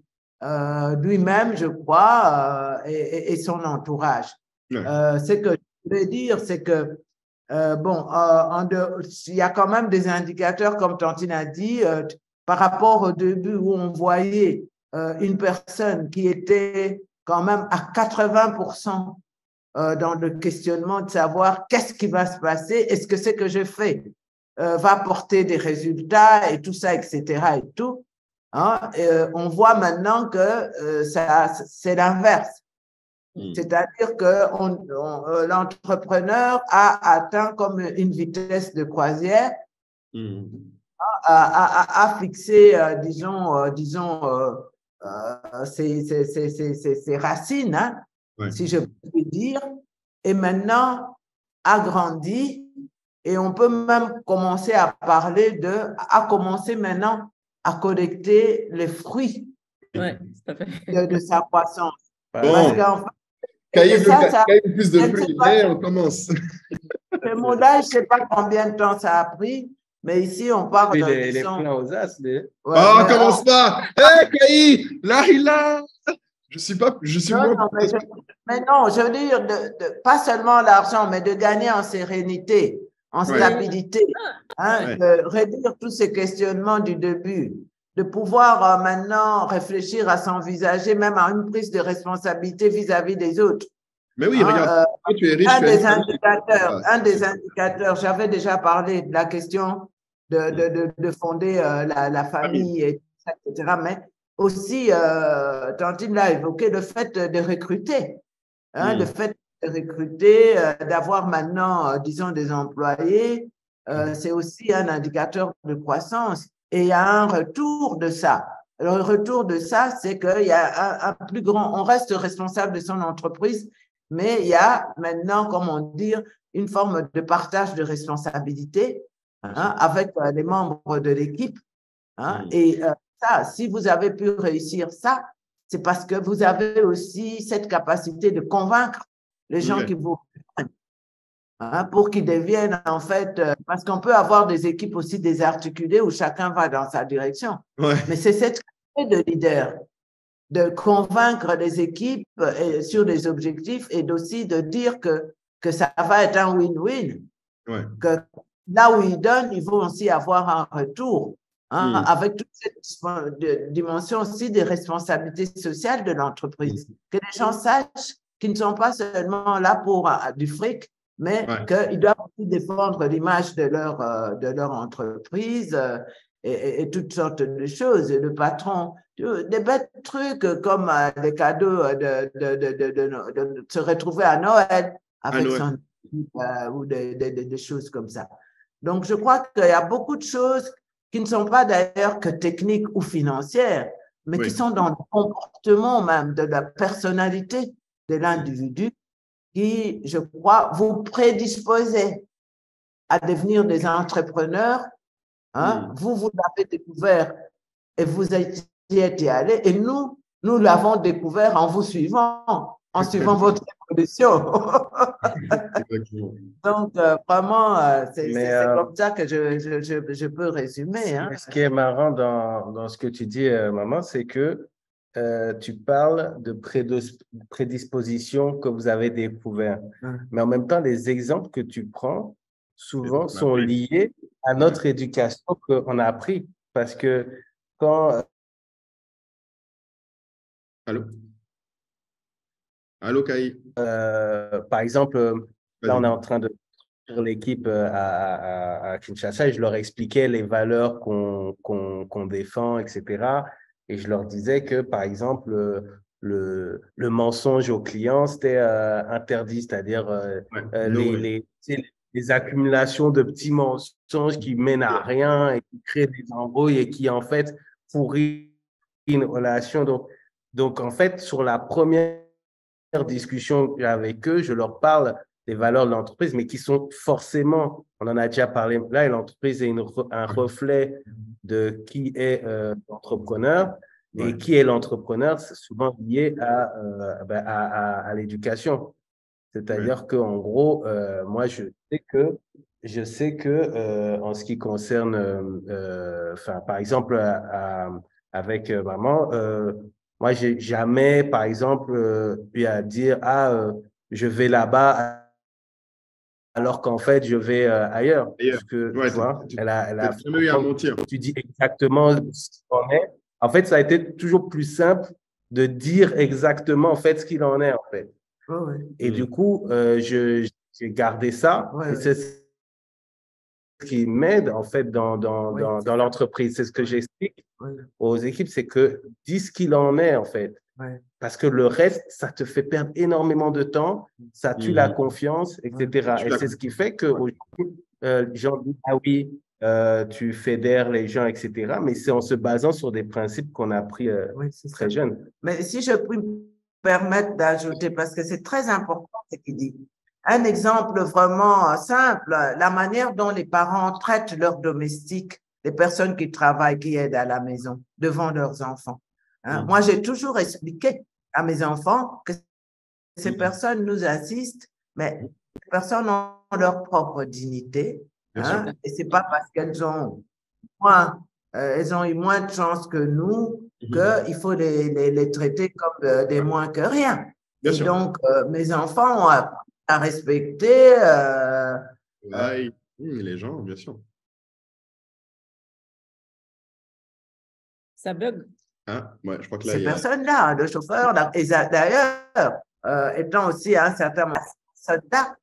lui-même, je crois, et son entourage. Ce que je voulais dire, c'est que, bon, il y a quand même des indicateurs, comme Tantine a dit, par rapport au début où on voyait une personne qui était quand même à 80% dans le questionnement de savoir qu'est-ce qui va se passer, est-ce que ce que je fais va porter des résultats et tout ça, etc. et tout. Hein, on voit maintenant que c'est l'inverse. C'est-à-dire que l'entrepreneur a atteint comme une vitesse de croisière, a fixé, disons, ses racines, hein, si je peux dire, et maintenant a grandi. Et on peut même commencer à parler à commencer maintenant à collecter les fruits de sa croissance. Bon. Parce qu'en fait, plus de fruits, mais on commence. Le mot-là, je ne sais pas combien de temps ça a pris, mais ici, on parle de… Les plans aux as, commence pas. Hé, Caï, là. Je suis mais non, je veux dire, pas seulement l'argent, mais de gagner en sérénité, en stabilité, hein, de réduire tous ces questionnements du début, de pouvoir maintenant réfléchir à s'envisager même à une prise de responsabilité vis-à-vis des autres. Mais oui, regarde, tu es riche. Un des indicateurs, j'avais déjà parlé de la question de fonder la famille, etc. Mais aussi, Tantine l'a évoqué, le fait de recruter, hein, le fait de recruter, d'avoir maintenant, disons, des employés, c'est aussi un indicateur de croissance. Et il y a un retour de ça. Le retour de ça, c'est qu'il y a un plus grand, on reste responsable de son entreprise, mais il y a maintenant, comme on dit, une forme de partage de responsabilité, hein, avec les membres de l'équipe. Hein, et ça, si vous avez pu réussir ça, c'est parce que vous avez aussi cette capacité de convaincre les gens qui vous rejoignent, hein, pour qu'ils deviennent en fait, parce qu'on peut avoir des équipes aussi désarticulées où chacun va dans sa direction. Mais c'est cette capacité de leader, de convaincre les équipes sur des objectifs et aussi de dire que ça va être un win-win. Que là où ils donnent, ils vont aussi avoir un retour, hein, avec toute cette dimension aussi des responsabilités sociales de l'entreprise. Que les gens sachent qu'ils ne sont pas seulement là pour du fric, mais qu'ils doivent aussi défendre l'image de leur entreprise et toutes sortes de choses. Et le patron, des bêtes trucs comme des cadeaux de se retrouver à Noël avec son ou des choses comme ça. Donc, je crois qu'il y a beaucoup de choses qui ne sont pas d'ailleurs que techniques ou financières, mais qui sont dans le comportement même de la personnalité de l'individu qui, je crois, vous prédisposez à devenir des entrepreneurs. Hein? Vous l'avez découvert et vous y êtes allé, et nous l'avons découvert en vous suivant, en suivant votre évolution. Donc, vraiment, c'est comme ça que je peux résumer. Hein. Ce qui est marrant dans ce que tu dis, maman, c'est que tu parles de prédisposition que vous avez découvert. Mais en même temps, les exemples que tu prends, souvent, sont liés à notre éducation qu'on a appris. Parce que quand... Allô, Kai. Par exemple, là, on est en train de faire l'équipe à Kinshasa et je leur expliquais les valeurs qu'on défend, etc. Et je leur disais que, par exemple, le mensonge aux clients, c'était interdit, c'est-à-dire les accumulations de petits mensonges qui mènent à rien et qui créent des embrouilles et qui, en fait, pourrissent une relation. Donc, en fait, sur la première discussion avec eux, je leur parle des valeurs de l'entreprise, mais qui sont forcément, on en a déjà parlé là, l'entreprise est un reflet de qui est l'entrepreneur. Et qui est l'entrepreneur, c'est souvent lié à l'éducation. C'est-à-dire qu'en gros, moi, je sais que en ce qui concerne, par exemple, avec maman, moi, j'ai jamais, par exemple, eu à dire, je vais là-bas alors qu'en fait, je vais ailleurs. Parce que, tu vois, elle a jamais eu à mentir. Tu dis exactement ce qu'il en est. En fait, ça a été toujours plus simple de dire exactement, en fait, ce qu'il en est, en fait. Et du coup, j'ai gardé ça. Et c'est ce qui m'aide, en fait, dans l'entreprise. C'est ce que j'explique aux équipes, c'est que dis ce qu'il en est, en fait. Parce que le reste, ça te fait perdre énormément de temps, ça tue la confiance, etc. Et c'est ce qui fait qu'aujourd'hui, les gens disent, ah oui, tu fédères les gens, etc. Mais c'est en se basant sur des principes qu'on a appris très jeunes. Mais si je puis me permettre d'ajouter, parce que c'est très important ce qu'il dit. Un exemple vraiment simple, la manière dont les parents traitent leurs domestiques, les personnes qui travaillent, qui aident à la maison, devant leurs enfants. Hein? Moi, j'ai toujours expliqué à mes enfants que ces personnes nous assistent, mais ces personnes ont leur propre dignité. Hein? Et c'est pas parce qu'elles ont eu moins de chance que nous qu'il faut les traiter comme des moins que rien. Et donc, mes enfants ont appris à respecter les gens, bien sûr. Ça bug. Je crois que là, ces personnes-là, le chauffeur, et d'ailleurs, étant aussi un certain soldat,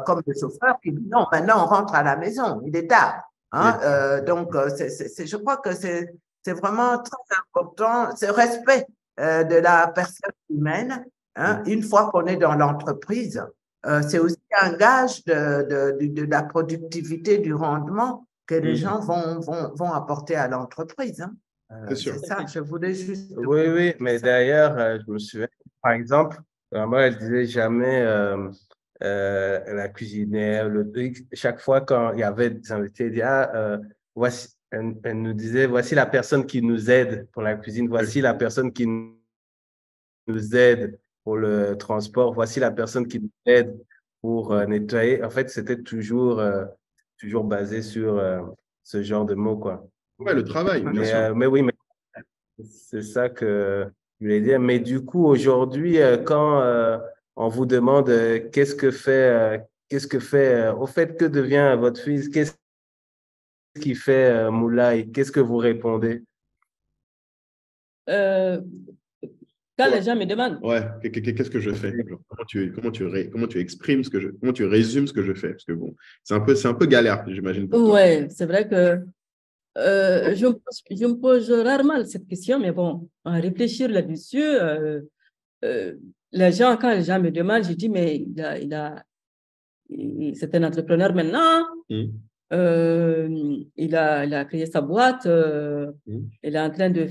comme le chauffeur qui dit non, maintenant on rentre à la maison, il est tard. Hein? Donc, je crois que c'est vraiment très important, ce respect de la personne humaine. Hein? Une fois qu'on est dans l'entreprise, c'est aussi un gage de la productivité, du rendement que les gens vont apporter à l'entreprise. Hein? C'est ça, je voulais juste… Oui, mais d'ailleurs, je me souviens, par exemple, moi, elle disait jamais la cuisinière, chaque fois quand il y avait des invités, elle disait, voici, elle nous disait, voici la personne qui nous aide pour la cuisine, voici la personne qui nous aide pour le transport, voici la personne qui nous aide pour nettoyer. En fait, c'était toujours basé sur ce genre de mots, quoi. Ouais, le travail, bien sûr. Mais oui, mais c'est ça que je voulais dire. Mais du coup, aujourd'hui, quand on vous demande qu'est-ce que fait qu'est-ce que fait, au fait, que devient votre fils? Qu'est-ce qu'il fait, Moulay? Qu'est-ce que vous répondez? Quand les gens me demandent. Ouais, qu'est-ce que je fais? Comment tu exprimes comment tu résumes ce que je fais? Parce que bon, c'est un peu galère, j'imagine. Ouais, c'est vrai que je me pose rarement cette question, mais bon, à réfléchir là-dessus, les gens, quand les gens me demandent, je dis, mais c'est un entrepreneur maintenant. Il a créé sa boîte. Il est en train de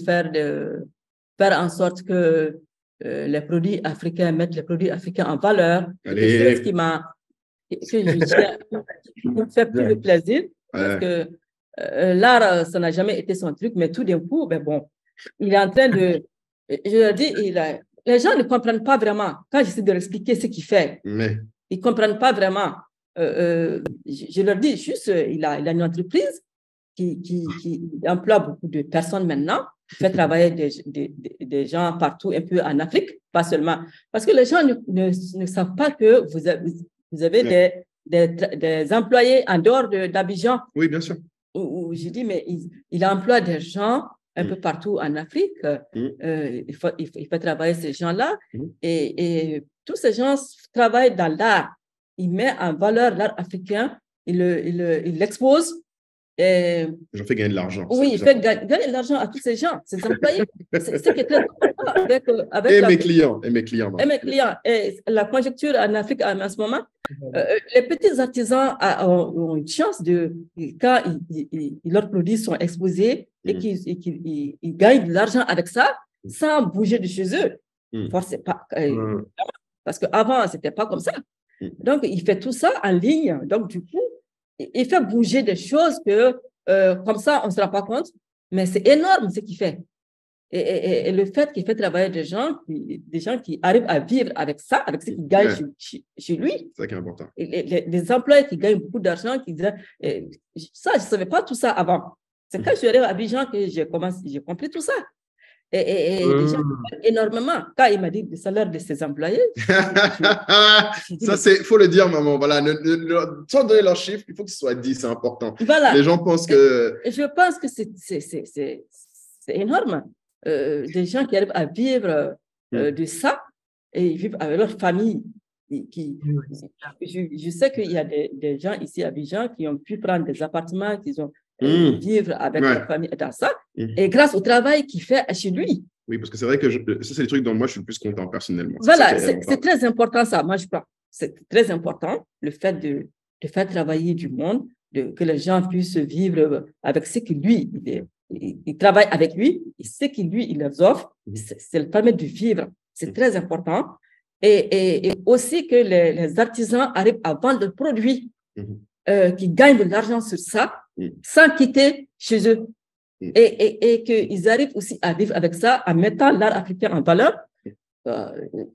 faire en sorte que les produits africains mettent les produits africains en valeur. C'est quelque chose qui me fait plus de plaisir. Parce que l'art, ça n'a jamais été son truc, mais tout d'un coup, ben bon, il est en train de. Je leur dis, les gens ne comprennent pas vraiment. Quand j'essaie de leur expliquer ce qu'il fait, ils ne comprennent pas vraiment. Je leur dis juste, il a une entreprise qui emploie beaucoup de personnes maintenant, qui fait travailler des gens partout, un peu en Afrique, pas seulement. Parce que les gens ne savent pas que vous avez des employés en dehors d'Abidjan. Oui, bien sûr. Où je dis, mais il emploie des gens un peu partout en Afrique. Il faut travailler ces gens-là. Et tous ces gens travaillent dans l'art. Il met en valeur l'art africain, il l'expose. J'en fais gagner de l'argent. Oui, il fait gagner de l'argent à tous ces gens, ces employés. C'est ce qui est très important avec mes clients. Et mes clients. Et la conjoncture en Afrique en ce moment, les petits artisans ont une chance quand leurs produits sont exposés et qu'ils gagnent de l'argent avec ça sans bouger de chez eux. Forcément pas. Parce qu'avant, ce n'était pas comme ça. Donc, il fait tout ça en ligne. Donc, du coup, il fait bouger des choses que, comme ça, on ne se rend pas compte. Mais c'est énorme ce qu'il fait. Et le fait qu'il fait travailler des gens qui arrivent à vivre avec ça, avec ce qu'ils gagnent chez lui. C'est ça qui est important. Les employés qui gagnent beaucoup d'argent, ça, je ne savais pas tout ça avant. C'est quand je suis arrivée à Abidjan que j'ai compris tout ça. Et les gens énormément. Quand il m'a dit le salaire de ses employés. Ça, il faut le dire, maman. Voilà, sans donner leurs chiffres, il faut que ce soit dit, c'est important. Voilà. Les gens pensent que. Je pense que c'est énorme. Des gens qui arrivent à vivre de ça et vivent avec leur famille. Je sais qu'il y a des gens ici à Abidjan qui ont pu prendre des appartements, qui ont vivre avec leur famille dans ça, et grâce au travail qu'il fait chez lui. Oui, parce que c'est vrai que ça, c'est le truc dont moi, je suis le plus content personnellement. Voilà, c'est très important ça, moi je crois. C'est très important, le fait de faire travailler du monde, que les gens puissent vivre avec ce que lui, il travaille avec lui, et ce qu'il lui, il leur offre, c'est le permettre de vivre. C'est très important. Et aussi que les artisans arrivent à vendre des produits qui gagnent de l'argent sur ça, sans quitter chez eux. Et qu'ils arrivent aussi à vivre avec ça en mettant l'art africain en valeur.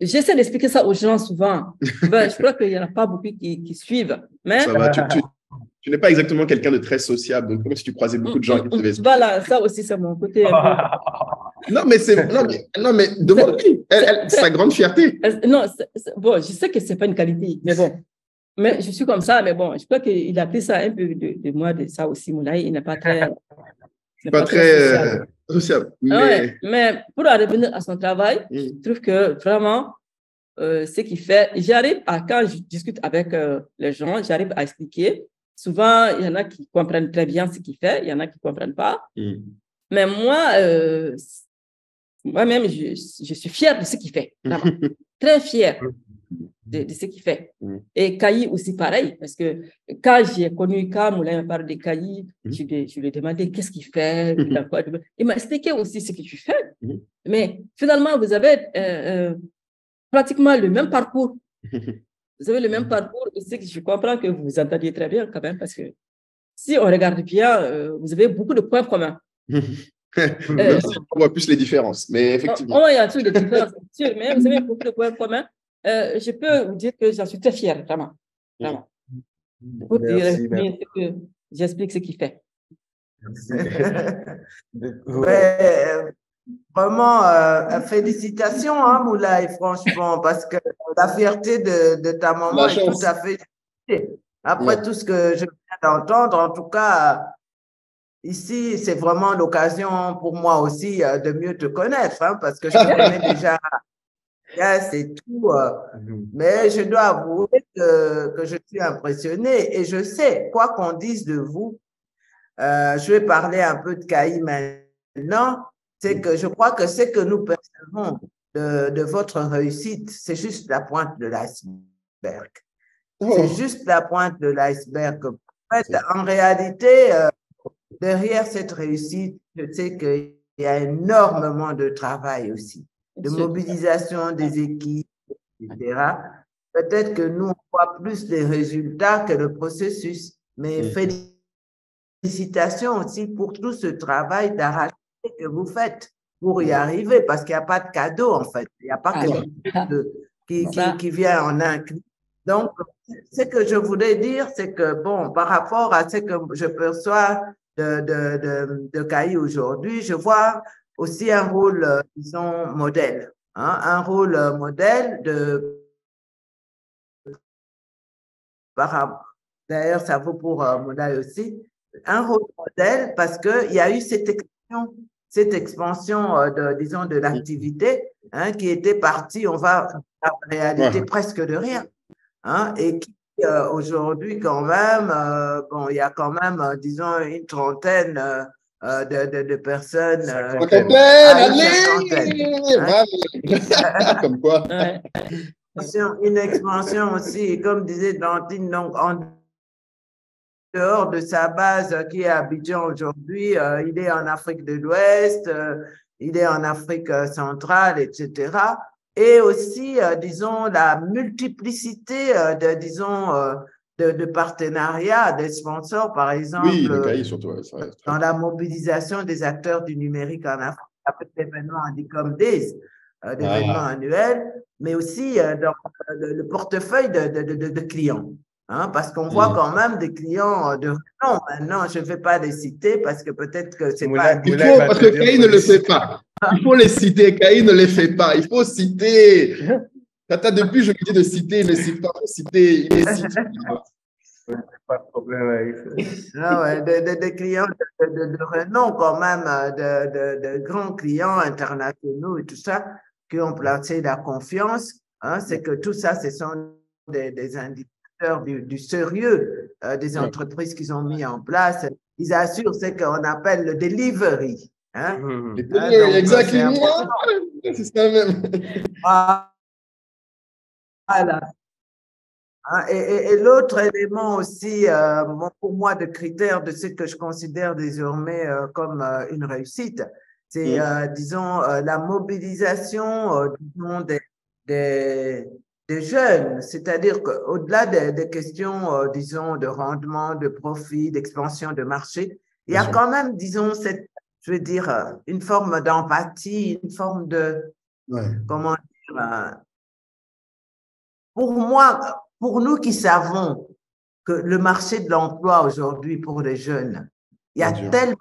J'essaie d'expliquer ça aux gens souvent. Je crois qu'il n'y en a pas beaucoup qui suivent. Mais... Ça va, tu n'es pas exactement quelqu'un de très sociable, donc comme si tu croisais beaucoup de gens qui te devaient expliquer. Voilà, ça aussi, c'est mon côté. Non, mais demande-lui. C'est sa grande fierté. Non, bon, je sais que ce n'est pas une qualité, mais bon. Mais je suis comme ça, mais bon, je crois qu'il a pris ça un peu de moi, de ça aussi, Moulay. Il n'est pas très... Pas très sociable. Mais pour revenir à son travail, je trouve que vraiment, ce qu'il fait, quand je discute avec les gens, j'arrive à expliquer. Souvent, il y en a qui comprennent très bien ce qu'il fait, il y en a qui ne comprennent pas. Mais moi-même, je suis fière de ce qu'il fait, vraiment. Très fière de ce qu'il fait. Et Kayi aussi pareil, parce que quand Moulay me parle de Kayi, je lui ai demandé qu'est-ce qu'il fait. Il m'a expliqué aussi ce que tu fais. Mais finalement, vous avez pratiquement le même parcours. Vous avez le même parcours, et c'est que je comprends que vous vous entendiez très bien quand même, parce que si on regarde bien, vous avez beaucoup de points communs. Même si on voit plus les différences, mais effectivement. Il y a toujours des différences, c'est sûr, mais vous avez beaucoup de points communs. Je peux vous dire que j'en suis très fière, vraiment. Vraiment. Pour dire que j'explique ce qu'il fait. Vraiment, félicitations, hein, Moulay, franchement, parce que la fierté de ta maman est tout à fait Après tout ce que je viens d'entendre, en tout cas, ici, c'est vraiment l'occasion pour moi aussi de mieux te connaître, hein, parce que je te connais déjà, c'est tout. Mais je dois avouer que je suis impressionnée et je sais, quoi qu'on dise de vous, je vais parler un peu de Caï maintenant, c'est que je crois que ce que nous percevons de votre réussite, c'est juste la pointe de l'iceberg. C'est juste la pointe de l'iceberg. En fait, en réalité, derrière cette réussite, je sais qu'il y a énormément de travail aussi, de mobilisation des équipes, etc. Peut-être que nous, on voit plus les résultats que le processus, mais félicitations aussi pour tout ce travail d'arraché que vous faites pour y arriver, parce qu'il n'y a pas de cadeau, en fait. Il n'y a pas quelque chose qui vient en un clic. Donc, ce que je voulais dire, c'est que, bon, par rapport à ce que je perçois de Caï aujourd'hui, je vois aussi un rôle, disons, modèle. Hein, un rôle modèle d'ailleurs, ça vaut pour Moulay aussi, un rôle modèle parce qu'il y a eu cette expansion disons, de l'activité hein, qui était partie, on va en réalité presque de rien. Hein, et qui aujourd'hui, quand même, bon, il y a quand même, disons, une trentaine de personnes. Comme quoi. Une expansion aussi, comme disait Dantine, donc en dehors de sa base qui est à Abidjan aujourd'hui, il est en Afrique de l'Ouest, il est en Afrique centrale, etc. Et aussi, disons, la multiplicité de partenariats, des sponsors, par exemple, oui, le CAI surtout, dans la mobilisation des acteurs du numérique en Afrique, avec l'événement Handicom Days, d'événements annuels, mais aussi dans le portefeuille de clients. Hein, parce qu'on voit quand même des clients de renom. Maintenant, je ne vais pas les citer parce que peut-être que c'est pas… Parce que Caï ne le fait pas. Il faut les citer. Caï ne les fait pas. Il faut citer. Tata, depuis, je lui dis de citer, mais c'est pas citer. Il est cité. Pas de problème avec ça. Ah ouais, des clients de renom quand même, de grands clients internationaux et tout ça, qui ont placé la confiance. Hein, c'est que tout ça, ce sont des indicateurs du sérieux des entreprises qu'ils ont mis en place. Ils assurent ce qu'on appelle le delivery. Hein? Exactement. C'est ça même. Voilà. Et l'autre élément aussi, pour moi, de critère de ce que je considère désormais comme une réussite, c'est, disons, la mobilisation disons, des jeunes. C'est-à-dire qu'au-delà des questions, disons, de rendement, de profit, d'expansion de marché, il y a quand même, disons, je veux dire, une forme d'empathie, une forme de, comment dire, pour moi, pour nous qui savons que le marché de l'emploi aujourd'hui pour les jeunes, il y a tellement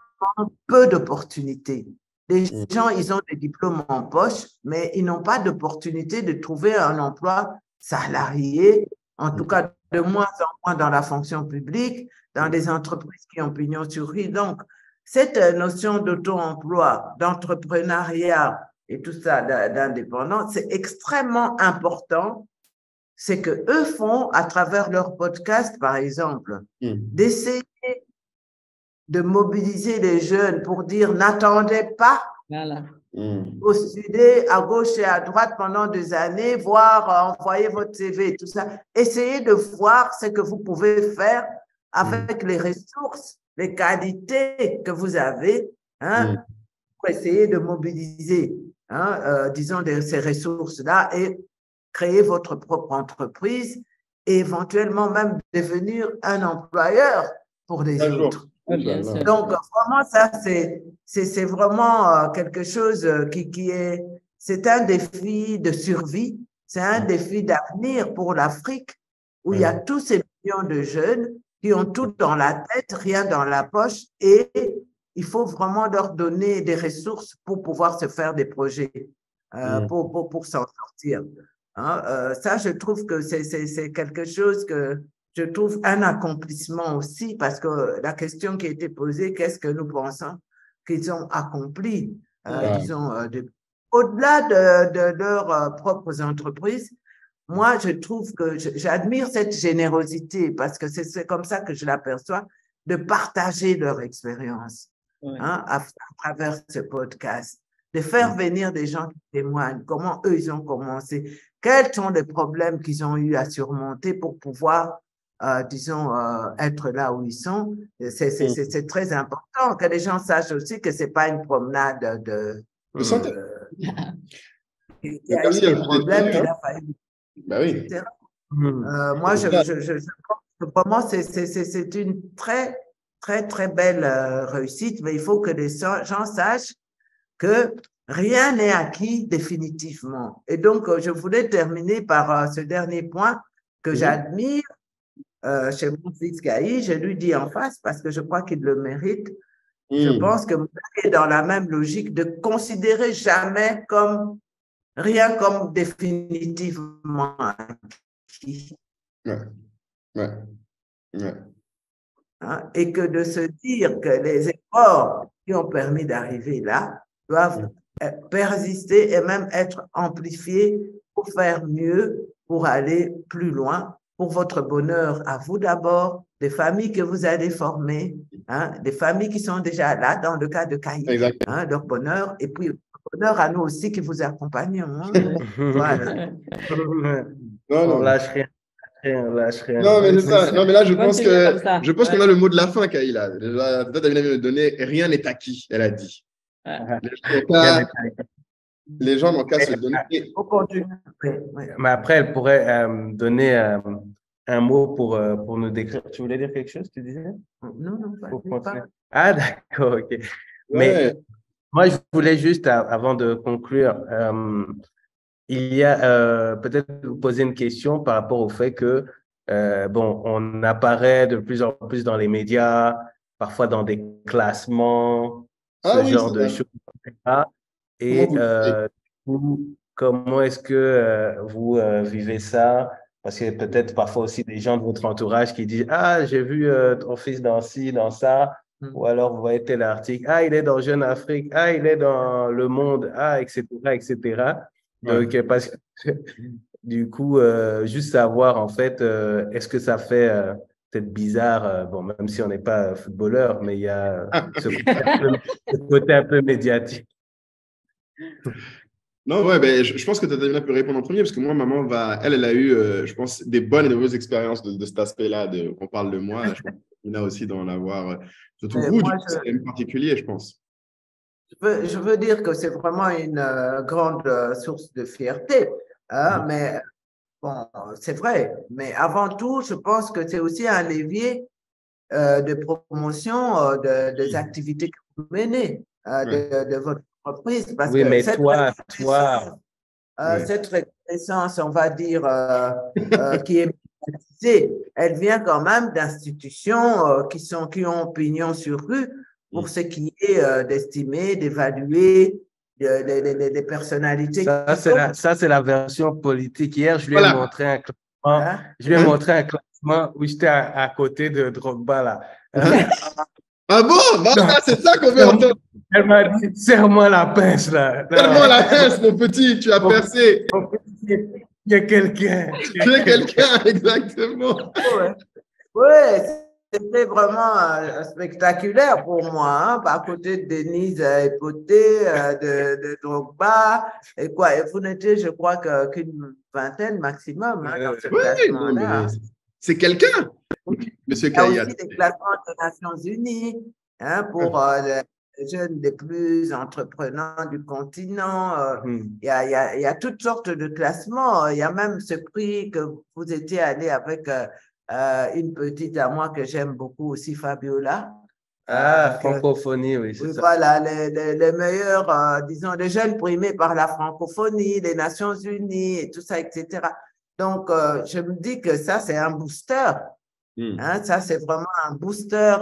peu d'opportunités. Les gens, ils ont des diplômes en poche, mais ils n'ont pas d'opportunité de trouver un emploi salarié, en tout cas de moins en moins dans la fonction publique, dans des entreprises qui ont pignon sur rue. Donc, cette notion d'auto-emploi, d'entrepreneuriat et tout ça, d'indépendance, c'est extrêmement important. C'est que eux font, à travers leur podcast, par exemple, d'essayer de mobiliser les jeunes pour dire n'attendez pas postuler à gauche et à droite pendant des années, voire envoyer votre CV, tout ça. Essayez de voir ce que vous pouvez faire avec les ressources, les qualités que vous avez, hein, pour essayer de mobiliser, hein, disons, ces ressources-là et créer votre propre entreprise et éventuellement même devenir un employeur pour les autres. Donc, vraiment, ça, c'est vraiment quelque chose c'est un défi de survie, c'est un défi d'avenir pour l'Afrique où il y a tous ces millions de jeunes qui ont tout dans la tête, rien dans la poche et il faut vraiment leur donner des ressources pour pouvoir se faire des projets, pour s'en sortir. Hein, ça, je trouve que c'est quelque chose je trouve, un accomplissement aussi, parce que la question qui a été posée, qu'est-ce que nous pensons qu'ils ont accompli, disons, au-delà de leurs propres entreprises. Moi, je trouve que j'admire cette générosité, parce que c'est comme ça que je l'aperçois, de partager leur expérience à travers ce podcast, de faire venir des gens qui témoignent, comment eux, ils ont commencé, quels sont les problèmes qu'ils ont eu à surmonter pour pouvoir, disons, être là où ils sont. C'est très important que les gens sachent aussi que ce n'est pas une promenade de… il y a eu des problèmes qu'il a fallu… Bah oui. Moi, je pense que vraiment, c'est une très, très, très belle réussite, mais il faut que les gens sachent que rien n'est acquis définitivement. Et donc, je voulais terminer par ce dernier point que j'admire chez mon fils Gaï. Je lui dis en face parce que je crois qu'il le mérite. Je pense que Moulay est dans la même logique de considérer jamais rien comme définitivement acquis. Et que de se dire que les efforts qui ont permis d'arriver là doivent persister et même être amplifiés pour faire mieux, pour aller plus loin, pour votre bonheur à vous d'abord, des familles que vous allez former, des familles qui sont déjà là, dans le cas de Caï, leur bonheur, et puis bonheur à nous aussi qui vous accompagnons. Voilà. On lâche rien. Non, mais c'est ça. Non, mais là, je pense qu'on a le mot de la fin, Kaïla. Déjà, Davina vient de donner, rien n'est acquis, elle a dit. Les gens n'ont qu'à se donner. Mais après, elle pourrait donner un mot pour nous décrire. Tu voulais dire quelque chose, tu disais? Non, pas. Ah, d'accord, ok. Mais moi, je voulais juste, avant de conclure, il y a peut-être vous poser une question par rapport au fait que, on apparaît de plus en plus dans les médias, parfois dans des classements, ce genre de choses. Et comment est-ce que vous vivez ça? Parce que peut-être parfois aussi des gens de votre entourage qui disent « Ah, j'ai vu ton fils dans ci, dans ça. » Ou alors vous voyez tel article « Ah, il est dans Jeune Afrique. Ah, il est dans Le Monde. Ah, etc. etc. » Donc, parce que du coup, juste savoir en fait, est-ce que ça fait peut-être bizarre, même si on n'est pas footballeur, mais il y a ce côté un peu médiatique. Non, je pense que Tatiana peut répondre en premier parce que moi, maman elle a eu, je pense, des bonnes et de mauvaises expériences de cet aspect-là, qu'on parle de moi. Je pense qu'il a aussi d'en avoir, surtout vous, c'est en particulier, je pense. Je veux dire que c'est vraiment une grande source de fierté, mais bon, c'est vrai. Mais avant tout, je pense que c'est aussi un levier de promotion des activités que vous menez, de votre entreprise. Parce que mais cette reconnaissance, on va dire, qui est médiatisée, elle vient quand même d'institutions qui ont pignon sur rue pour ce qui est d'estimer, d'évaluer les personnalités. Ça, c'est la version politique. Hier, je lui ai montré un classement. Je lui ai montré un classement où j'étais à côté de Drogba, là. Ah bon? C'est ça qu'on veut entendre. Elle m'a dit, serre-moi la pince, là. Serre-moi la pince, mon petit, tu as percé. Il y a quelqu'un. Tu es quelqu'un, exactement. Ouais, c'était vraiment spectaculaire pour moi, à côté de Denise Epoté, de Drogba, et quoi. Et vous n'étiez, je crois, qu'une vingtaine maximum dans ce classement-là. C'est quelqu'un, Monsieur Kayat. Il y a aussi des classements des Nations Unies pour les jeunes les plus entreprenants du continent. Il y a toutes sortes de classements. Il y a même ce prix que vous étiez allé avec une petite à moi que j'aime beaucoup aussi, Fabiola. Francophonie, oui, c'est ça. Voilà, les meilleurs, disons, les jeunes primés par la francophonie, les Nations Unies, et tout ça, etc. Donc, je me dis que ça, c'est un booster. Ça, c'est vraiment un booster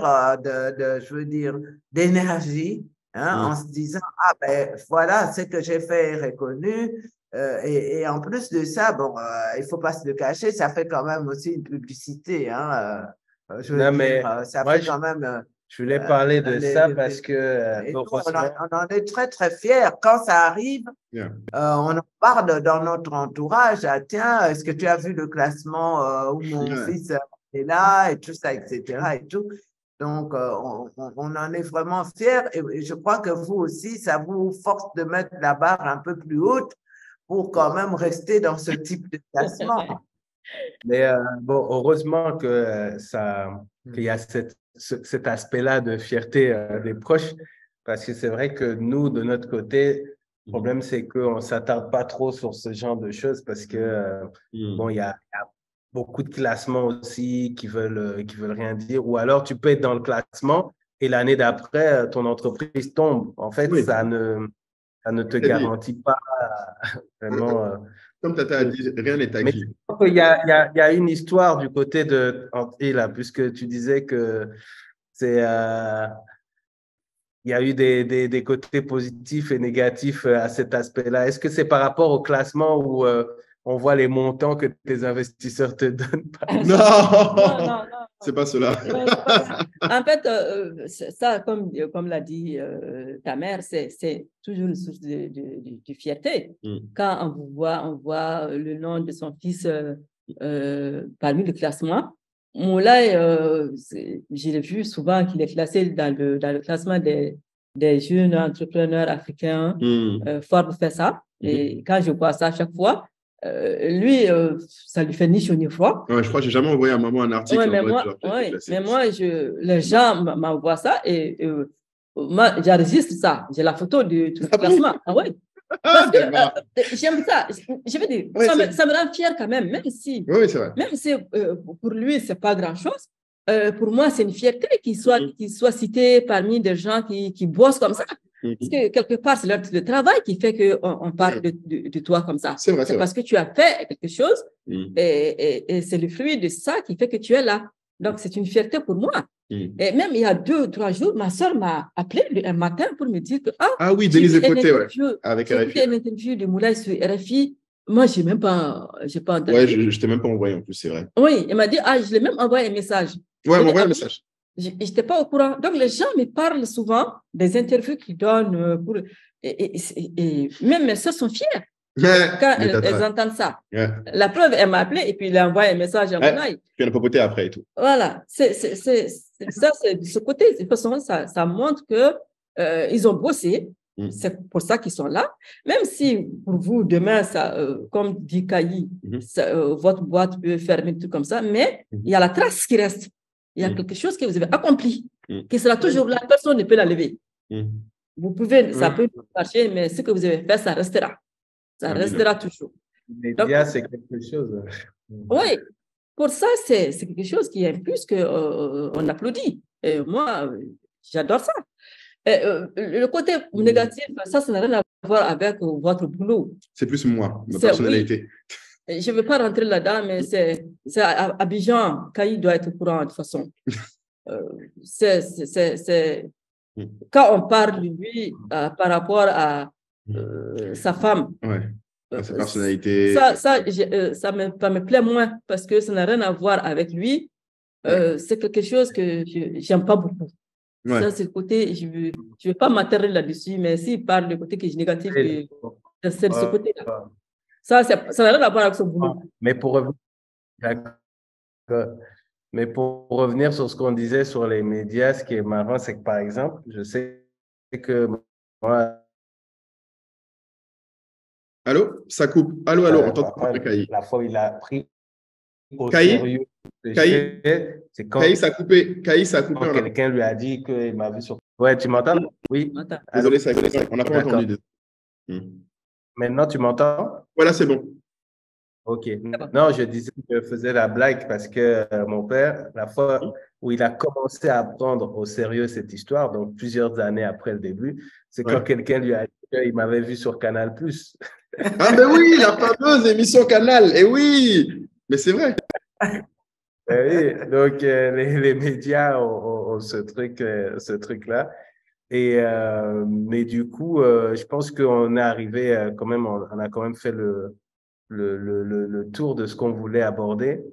je veux dire, d'énergie, en se disant, voilà, ce que j'ai fait est reconnu, Et en plus de ça, bon, il ne faut pas se le cacher, ça fait quand même aussi une publicité. Hein, je veux Non, dire, mais ça moi, fait quand même. je voulais parler de ça parce que, Et nous, heureusement, on en est très, très fiers. Quand ça arrive, Yeah. on en parle dans notre entourage. Ah, tiens, est-ce que tu as vu le classement où mon Ouais. fils est là et tout ça, etc. Et tout. Donc, on en est vraiment fiers. Et je crois que vous aussi, ça vous force de mettre la barre un peu plus haute pour quand même rester dans ce type de classement. mais bon, heureusement que qu'il y a cet aspect-là de fierté des proches, parce que c'est vrai que nous, de notre côté, le problème, c'est qu'on ne s'attarde pas trop sur ce genre de choses parce que, bon, il y a beaucoup de classements aussi qui veulent rien dire. Ou alors, tu peux être dans le classement et l'année d'après, ton entreprise tombe. En fait, Oui. ça ne te T'as dit. garantit pas vraiment. Comme Tata a dit, rien n'est Mais acquis. il y a une histoire du côté de André, là, puisque tu disais que c'est. Il y a eu des côtés positifs et négatifs à cet aspect-là. Est-ce que c'est par rapport au classement où on voit les montants que tes investisseurs te donnent? Non, Non. c'est pas cela. Non, c'est pas ça. En fait, ça, comme l'a dit ta mère, c'est toujours une source de fierté. Quand on voit le nom de son fils parmi le classement. Moulay, je l'ai vu souvent qu'il est classé dans le classement des jeunes entrepreneurs africains. Forbes fait ça. Et quand je vois ça à chaque fois, lui, ça lui fait ni chaud ni froid. Ouais, je crois que j'ai jamais envoyé à maman un article. Ouais, mais moi, les gens m'envoient ça et moi, j'enregistre ça. J'ai la photo du classement. Ah ouais. Parce que j'aime ça. Je veux dire, ça me rend fier quand même, même si, même si pour lui, c'est pas grand-chose. Pour moi, c'est une fierté qu'il soit cité parmi des gens qui bossent comme ça. Parce que quelque part, c'est le travail qui fait qu'on parle de toi comme ça. C'est vrai. Parce que tu as fait quelque chose et c'est le fruit de ça qui fait que tu es là. Donc, c'est une fierté pour moi. Et même il y a 2 ou 3 jours, ma soeur m'a appelé un matin pour me dire que ah oui, Denise Écoté, avec RFI. J'ai une interview de Moulay sur RFI. Moi, j'ai pas entendu. Ouais, je t'ai même pas envoyé en plus, c'est vrai. Oui, il m'a dit, je l'ai même envoyé un message. Ouais, il m'a envoyé un message. Je n'étais pas au courant. Donc, les gens me parlent souvent des interviews qu'ils donnent. Et même mes soeurs sont fières quand elles entendent ça. La preuve, elle m'a appelé et puis elle a envoyé un message à Moulay. Puis elle a papoté après et tout. Voilà. Ça, c'est de ce côté. De toute façon, ça montre qu'ils ont bossé. C'est pour ça qu'ils sont là. Même si pour vous, demain, comme dit Kayi, votre boîte peut fermer, tout comme ça, mais il y a la trace qui reste. Il y a quelque chose que vous avez accompli, qui sera toujours là. Personne ne peut la lever. Vous pouvez, ça peut marcher, mais ce que vous avez fait, ça restera. Ça restera toujours. Les médias, c'est quelque chose. Oui, pour ça, c'est quelque chose qui est plus qu'on applaudit. Et moi, j'adore ça. Le côté négatif, ça n'a rien à voir avec votre boulot. C'est plus moi, ma personnalité. Oui. Je ne veux pas rentrer là-dedans, mais c'est à Abidjan, Kayi doit être au courant de toute façon. Quand on parle de lui par rapport à sa femme, sa personnalité. Ça me plaît moins parce que ça n'a rien à voir avec lui. C'est quelque chose que je n'aime pas beaucoup. Ça, c'est le côté, je ne veux pas m'attarder là-dessus, mais s'il parle du côté qui est négatif, c'est de ce côté-là. Ça n'a rien à voir avec son boulot. Mais pour revenir sur ce qu'on disait sur les médias, ce qui est marrant, c'est que par exemple, je sais que moi. Allô? Ça coupe. Allô, on t'entend pas, Kayi. La fois où il a pris au sérieux. Kayi, ça a coupé. Kayi, ça a coupé. Quand quelqu'un lui a dit qu'il m'a vu sur. Ouais, tu m'entends? Oui. Désolé, on n'a pas entendu. Maintenant, tu m'entends? Voilà, c'est bon. OK. Non, je disais que je faisais la blague parce que mon père, la fois où il a commencé à prendre au sérieux cette histoire, donc plusieurs années après le début, c'est quand quelqu'un lui a dit qu'il m'avait vu sur Canal+. Ah ben oui, la fameuse émission Canal. Eh oui, mais c'est vrai. Oui, donc les médias ont ce truc-là. Mais du coup, je pense qu'on est arrivé quand même, on a quand même fait le tour de ce qu'on voulait aborder.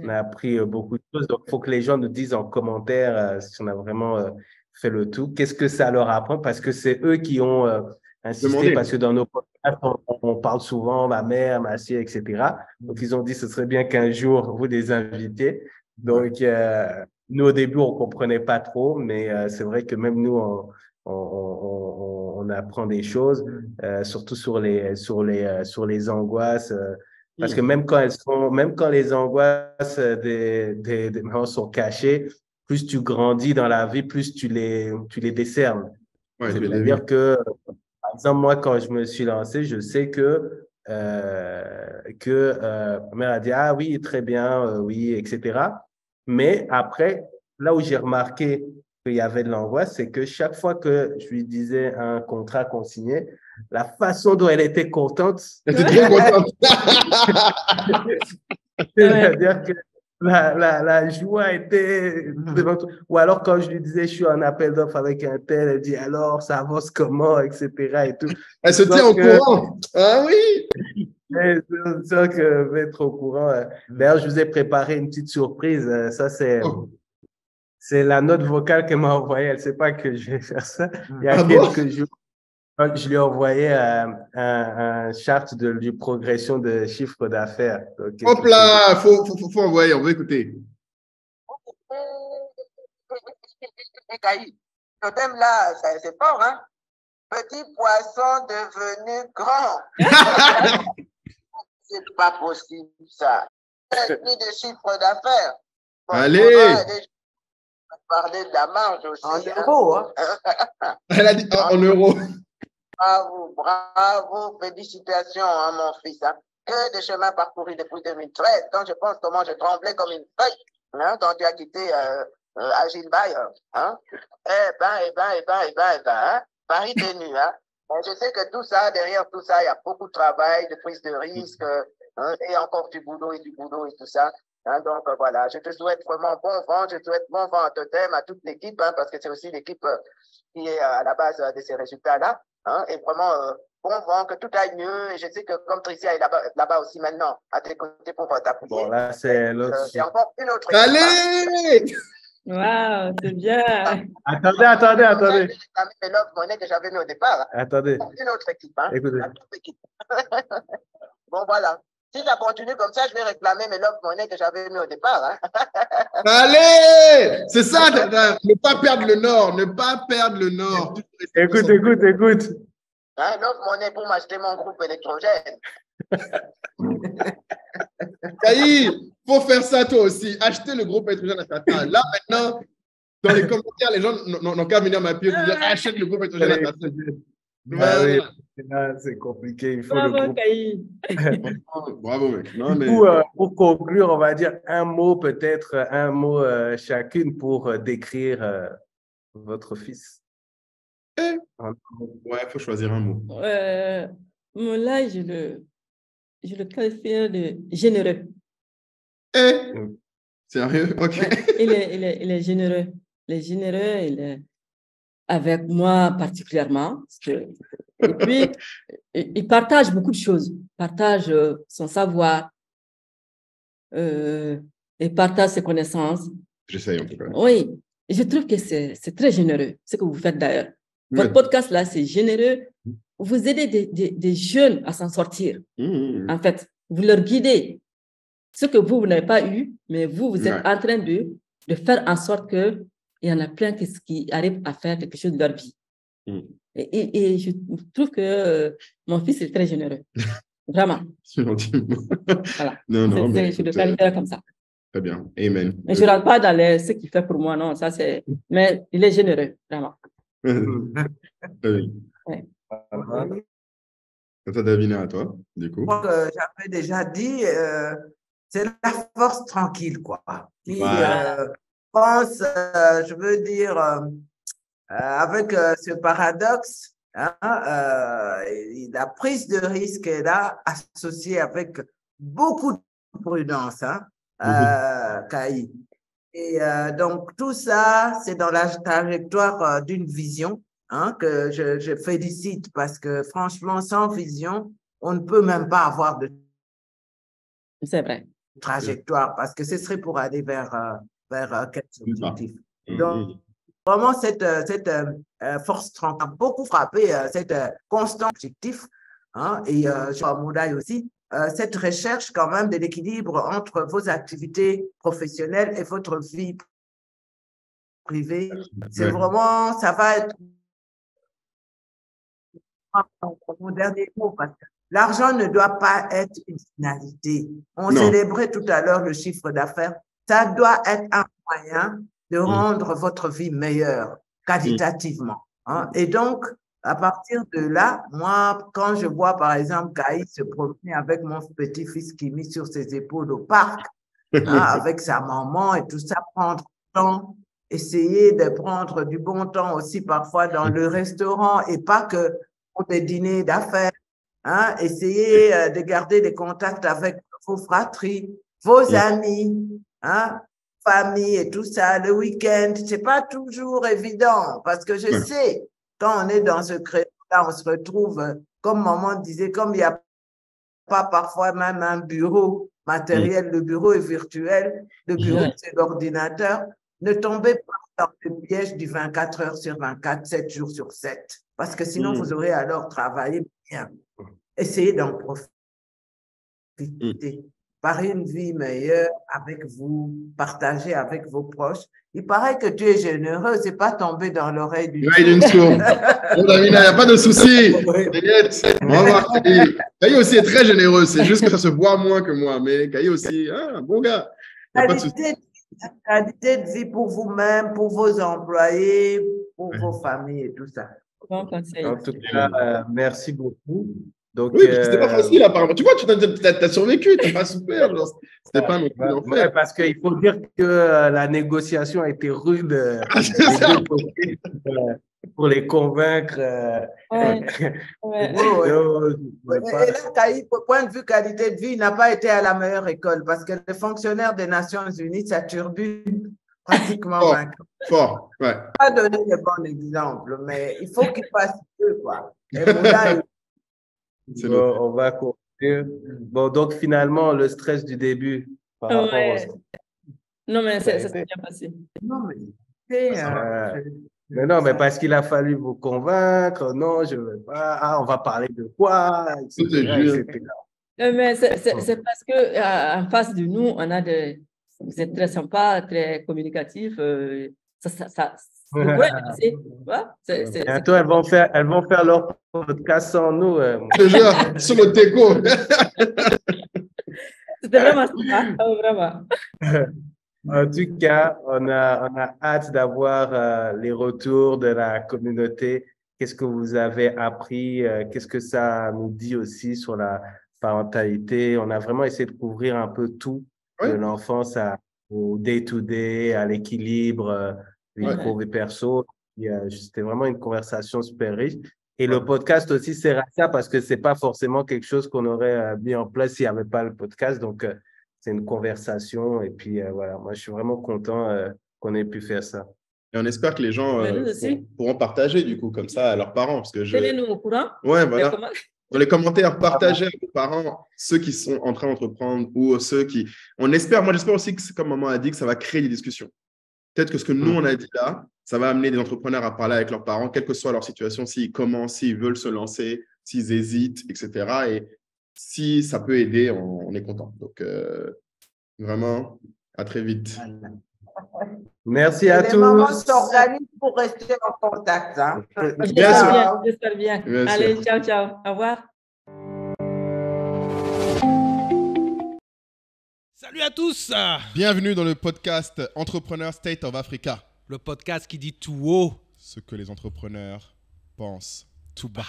On a appris beaucoup de choses. Donc, il faut que les gens nous disent en commentaire si on a vraiment fait le tout. Qu'est-ce que ça leur apprend? Parce que c'est eux qui ont insisté, Demandez. parce que dans nos podcasts, on parle souvent ma mère, ma sœur, etc. Donc, ils ont dit ce serait bien qu'un jour, vous les invitiez. Donc, nous, au début, on ne comprenait pas trop, mais c'est vrai que même nous, on apprend des choses, surtout sur les angoisses. Parce que même quand les angoisses des gens sont cachées, plus tu grandis dans la vie, plus tu les décernes. Ouais, C'est-à-dire que, par exemple, moi, quand je me suis lancé, je sais que ma mère a dit, ah oui, très bien, oui, etc. Mais après, là où j'ai remarqué qu'il y avait de l'angoisse, c'est que chaque fois que je lui disais un contrat qu'on signait, la façon dont elle était contente, J'étais très contente. c'est-à-dire que la joie était devant tout. Ou alors, quand je lui disais, je suis en appel d'offres avec un tel, elle dit, alors, ça avance comment, etc. Et tout. Elle se tient au courant. Ah oui. C'est que être au courant. D'ailleurs, je vous ai préparé une petite surprise. Ça, c'est la note vocale qu'elle m'a envoyée. Elle ne sait pas que je vais faire ça. Il y a quelques jours, je lui ai envoyé un chart de progression de chiffre d'affaires. Hop là, faut envoyer, on veut écouter. Le thème là, c'est fort, hein? Petit poisson devenu grand. C'est pas possible, ça. Plus de chiffre d'affaires. Bon, allez! Parler de la marge aussi. En euros, hein? Elle a dit en euros. Bravo, bravo, félicitations, hein, mon fils. Hein. Que de chemin parcouru depuis 2013. Quand je pense comment je tremblais comme une feuille, hein, quand tu as quitté Agile Bayer. Hein. Eh ben, hein. Paris tenu, hein. Je sais que tout ça, derrière tout ça, il y a beaucoup de travail, de prise de risque, hein, et encore du boulot et tout ça. Hein, donc voilà, je te souhaite vraiment bon vent, je te souhaite bon vent à Totem, à toute l'équipe, hein, parce que c'est aussi l'équipe qui est à la base de ces résultats-là. Hein, et vraiment, bon vent, que tout aille mieux. Et je sais que comme Tricia est là-bas aussi maintenant, à tes côtés pour t'appuyer. Bon, là, c'est l'autre. C'est encore une autre équipe. Allez! Waouh, c'est bien. Attendez. J'ai mes love money que j'avais mis au départ. Attendez. Une autre équipe. Hein, écoutez. Bon, voilà. Si ça continue comme ça, je vais réclamer mes love money que j'avais mis au départ. Hein. Allez! C'est ça, ne pas perdre le nord, ne pas perdre le nord. Écoute. Hein, love money pour m'acheter mon groupe électrogène. Kaï, faut faire ça toi aussi. Acheter le groupe électrogène à Satan. Là, maintenant, dans les commentaires, les gens n'ont qu'à venir m'appuyer pour dire achète le groupe électrogène à Satan. Oui, c'est compliqué. Il faut bravo, Kaï. Bravo, mec. Non, mais... Pour conclure, on va dire un mot chacune pour décrire votre fils. Ouais, il faut choisir un mot. Là, je le qualifie de généreux. Sérieux? Ok. Ouais, il est généreux. Il est généreux, il est avec moi particulièrement. Et puis, il partage beaucoup de choses. Il partage son savoir. Il partage ses connaissances. J'essaye en tout cas. Oui, et je trouve que c'est très généreux, ce que vous faites d'ailleurs. Votre podcast là, c'est généreux. Vous aidez des jeunes à s'en sortir. En fait, vous leur guidez. Ce que vous n'avez pas eu, mais vous êtes en train de faire en sorte qu'il y en a plein qui arrivent à faire quelque chose de leur vie. Et je trouve que mon fils est très généreux. Vraiment. C'est gentil. Voilà. Non, mais je le qualifie comme ça. Très bien. Amen. Mais je ne rentre pas dans ce qu'il fait pour moi, non. Ça, c'est... Mais il est généreux, vraiment. Oui. Ouais. Ça, Davina, à toi, du coup. J'avais déjà dit, c'est la force tranquille, quoi. Qui pense, je veux dire, avec ce paradoxe, hein, la prise de risque est là, associée avec beaucoup de prudence, hein, Kaï. Et donc, tout ça, c'est dans la trajectoire d'une vision. hein, que je félicite parce que franchement, sans vision, on ne peut même pas avoir de C'est vrai. trajectoire parce que ce serait pour aller vers quels objectifs. Donc, Mhm. vraiment, cette force a beaucoup frappé, cette constant objectif, hein, et Jean Moulay aussi, cette recherche quand même de l'équilibre entre vos activités professionnelles et votre vie privée. C'est vraiment, ça va être mon dernier mot parce que l'argent ne doit pas être une finalité. On Non. célébrait tout à l'heure le chiffre d'affaires. Ça doit être un moyen de rendre votre vie meilleure, qualitativement, hein. Et donc, à partir de là, moi, quand je vois, par exemple, Gaï se promener avec mon petit-fils qui mis sur ses épaules au parc, hein, avec sa maman et tout ça, prendre le temps, essayer de prendre du bon temps aussi parfois dans le restaurant et pas que pour des dîners d'affaires, hein, essayer de garder des contacts avec vos fratries, vos amis, hein, famille et tout ça, le week-end, c'est pas toujours évident parce que je sais, quand on est dans ce créneau-là, on se retrouve, comme maman disait, comme il n'y a pas parfois même un bureau matériel, le bureau est virtuel, le bureau c'est l'ordinateur, ne tombez pas dans le piège du 24 heures sur 24, 7 jours sur 7, parce que sinon vous aurez alors travaillé bien. Essayez d'en profiter par une vie meilleure avec vous, partager avec vos proches. Il paraît que tu es généreux, c'est pas tomber dans l'oreille d'une sourde. Bon, Davina, il n'y a pas de souci. On va voir. Kaï aussi est très généreux, c'est juste que ça se voit moins que moi, mais Kaï aussi, un bon gars. Il n'y a pas de souci. Qualité de vie pour vous-même, pour vos employés, pour vos familles et tout ça. Bon conseil. En tout cas, merci beaucoup. Donc, oui, c'était pas facile apparemment. Tu vois, tu as survécu, tu n'as pas souffert. C'était pas non plus l'enfer. Parce qu'il faut dire que la négociation a été rude des deux côtés pour les convaincre. Et là, Kaï, point de vue qualité de vie, il n'a pas été à la meilleure école parce que les fonctionnaires des Nations Unies, ça turbine pratiquement 20 ans. Fort, ouais. Pas donner de bons exemples, mais il faut qu'il fasse mieux, quoi. Et Moula, bon, on va continuer. Bon, donc finalement, le stress du début par rapport au... Non, mais ça s'est bien passé. Non, mais mais non, mais parce qu'il a fallu vous convaincre. Non, je ne veux pas. Ah, on va parler de quoi, etc. Mais c'est parce que en face de nous, on a des... Vous êtes très sympa, très communicatif. Bientôt, elles vont faire leur podcast sans nous. Déjà, sur le déco. C'était vraiment ça, vraiment. En tout cas, on a hâte d'avoir les retours de la communauté. Qu'est-ce que vous avez appris? Qu'est-ce que ça nous dit aussi sur la parentalité? On a vraiment essayé de couvrir un peu tout, de l'enfance au day-to-day, à l'équilibre, vie pro, vie perso. C'était vraiment une conversation super riche. Et le podcast aussi sert à ça parce que ce n'est pas forcément quelque chose qu'on aurait mis en place s'il n'y avait pas le podcast. Donc, c'est une conversation. Et puis, voilà, moi, je suis vraiment content qu'on ait pu faire ça. Et on espère que les gens pourront partager, du coup, comme ça, à leurs parents. Tenez-nous au courant. Ouais, voilà. Dans les commentaires, partagez à vos parents, ceux qui sont en train d'entreprendre ou ceux qui... Moi, j'espère aussi que, comme maman a dit, que ça va créer des discussions. Peut-être que ce que nous, on a dit là, ça va amener des entrepreneurs à parler avec leurs parents, quelle que soit leur situation, s'ils commencent, s'ils veulent se lancer, s'ils hésitent, etc. Et si ça peut aider, on est content. Donc, vraiment, à très vite. Merci à tous. Les mamans s'organisent pour rester en contact. Hein. J'espère bien. Allez, ciao, ciao. Au revoir. Salut à tous. Bienvenue dans le podcast Entrepreneur State of Africa. Le podcast qui dit tout haut ce que les entrepreneurs pensent tout bas.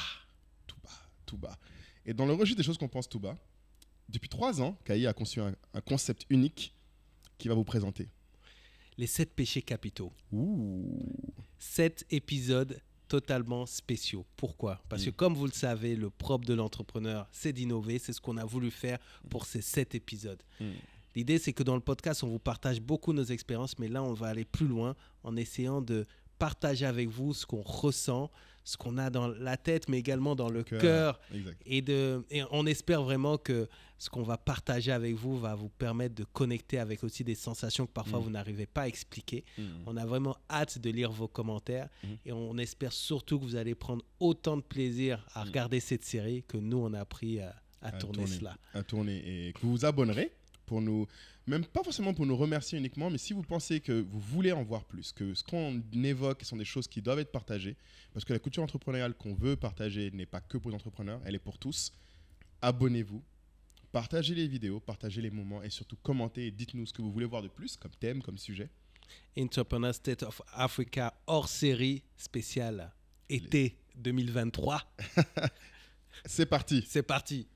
Tout bas, tout bas. Et dans le registre des choses qu'on pense tout bas, depuis 3 ans, Kaï a conçu un concept unique qui va vous présenter. Les 7 péchés capitaux. 7 épisodes totalement spéciaux. Pourquoi? Parce que comme vous le savez, le propre de l'entrepreneur, c'est d'innover. C'est ce qu'on a voulu faire pour ces 7 épisodes. L'idée, c'est que dans le podcast, on vous partage beaucoup nos expériences, mais là, on va aller plus loin en essayant de partager avec vous ce qu'on ressent, ce qu'on a dans la tête, mais également dans le cœur. Et on espère vraiment que ce qu'on va partager avec vous va vous permettre de connecter avec aussi des sensations que parfois vous n'arrivez pas à expliquer. On a vraiment hâte de lire vos commentaires et on espère surtout que vous allez prendre autant de plaisir à regarder cette série que nous, on a pris à tourner cela. À tourner et que vous vous abonnerez pour nous, même pas forcément pour nous remercier uniquement, mais si vous pensez que vous voulez en voir plus, que ce qu'on évoque sont des choses qui doivent être partagées, parce que la culture entrepreneuriale qu'on veut partager n'est pas que pour les entrepreneurs, elle est pour tous. Abonnez-vous, partagez les vidéos, partagez les moments et surtout commentez et dites-nous ce que vous voulez voir de plus comme thème, comme sujet. Entrepreneur State of Africa hors série spéciale été 2023. C'est parti. C'est parti.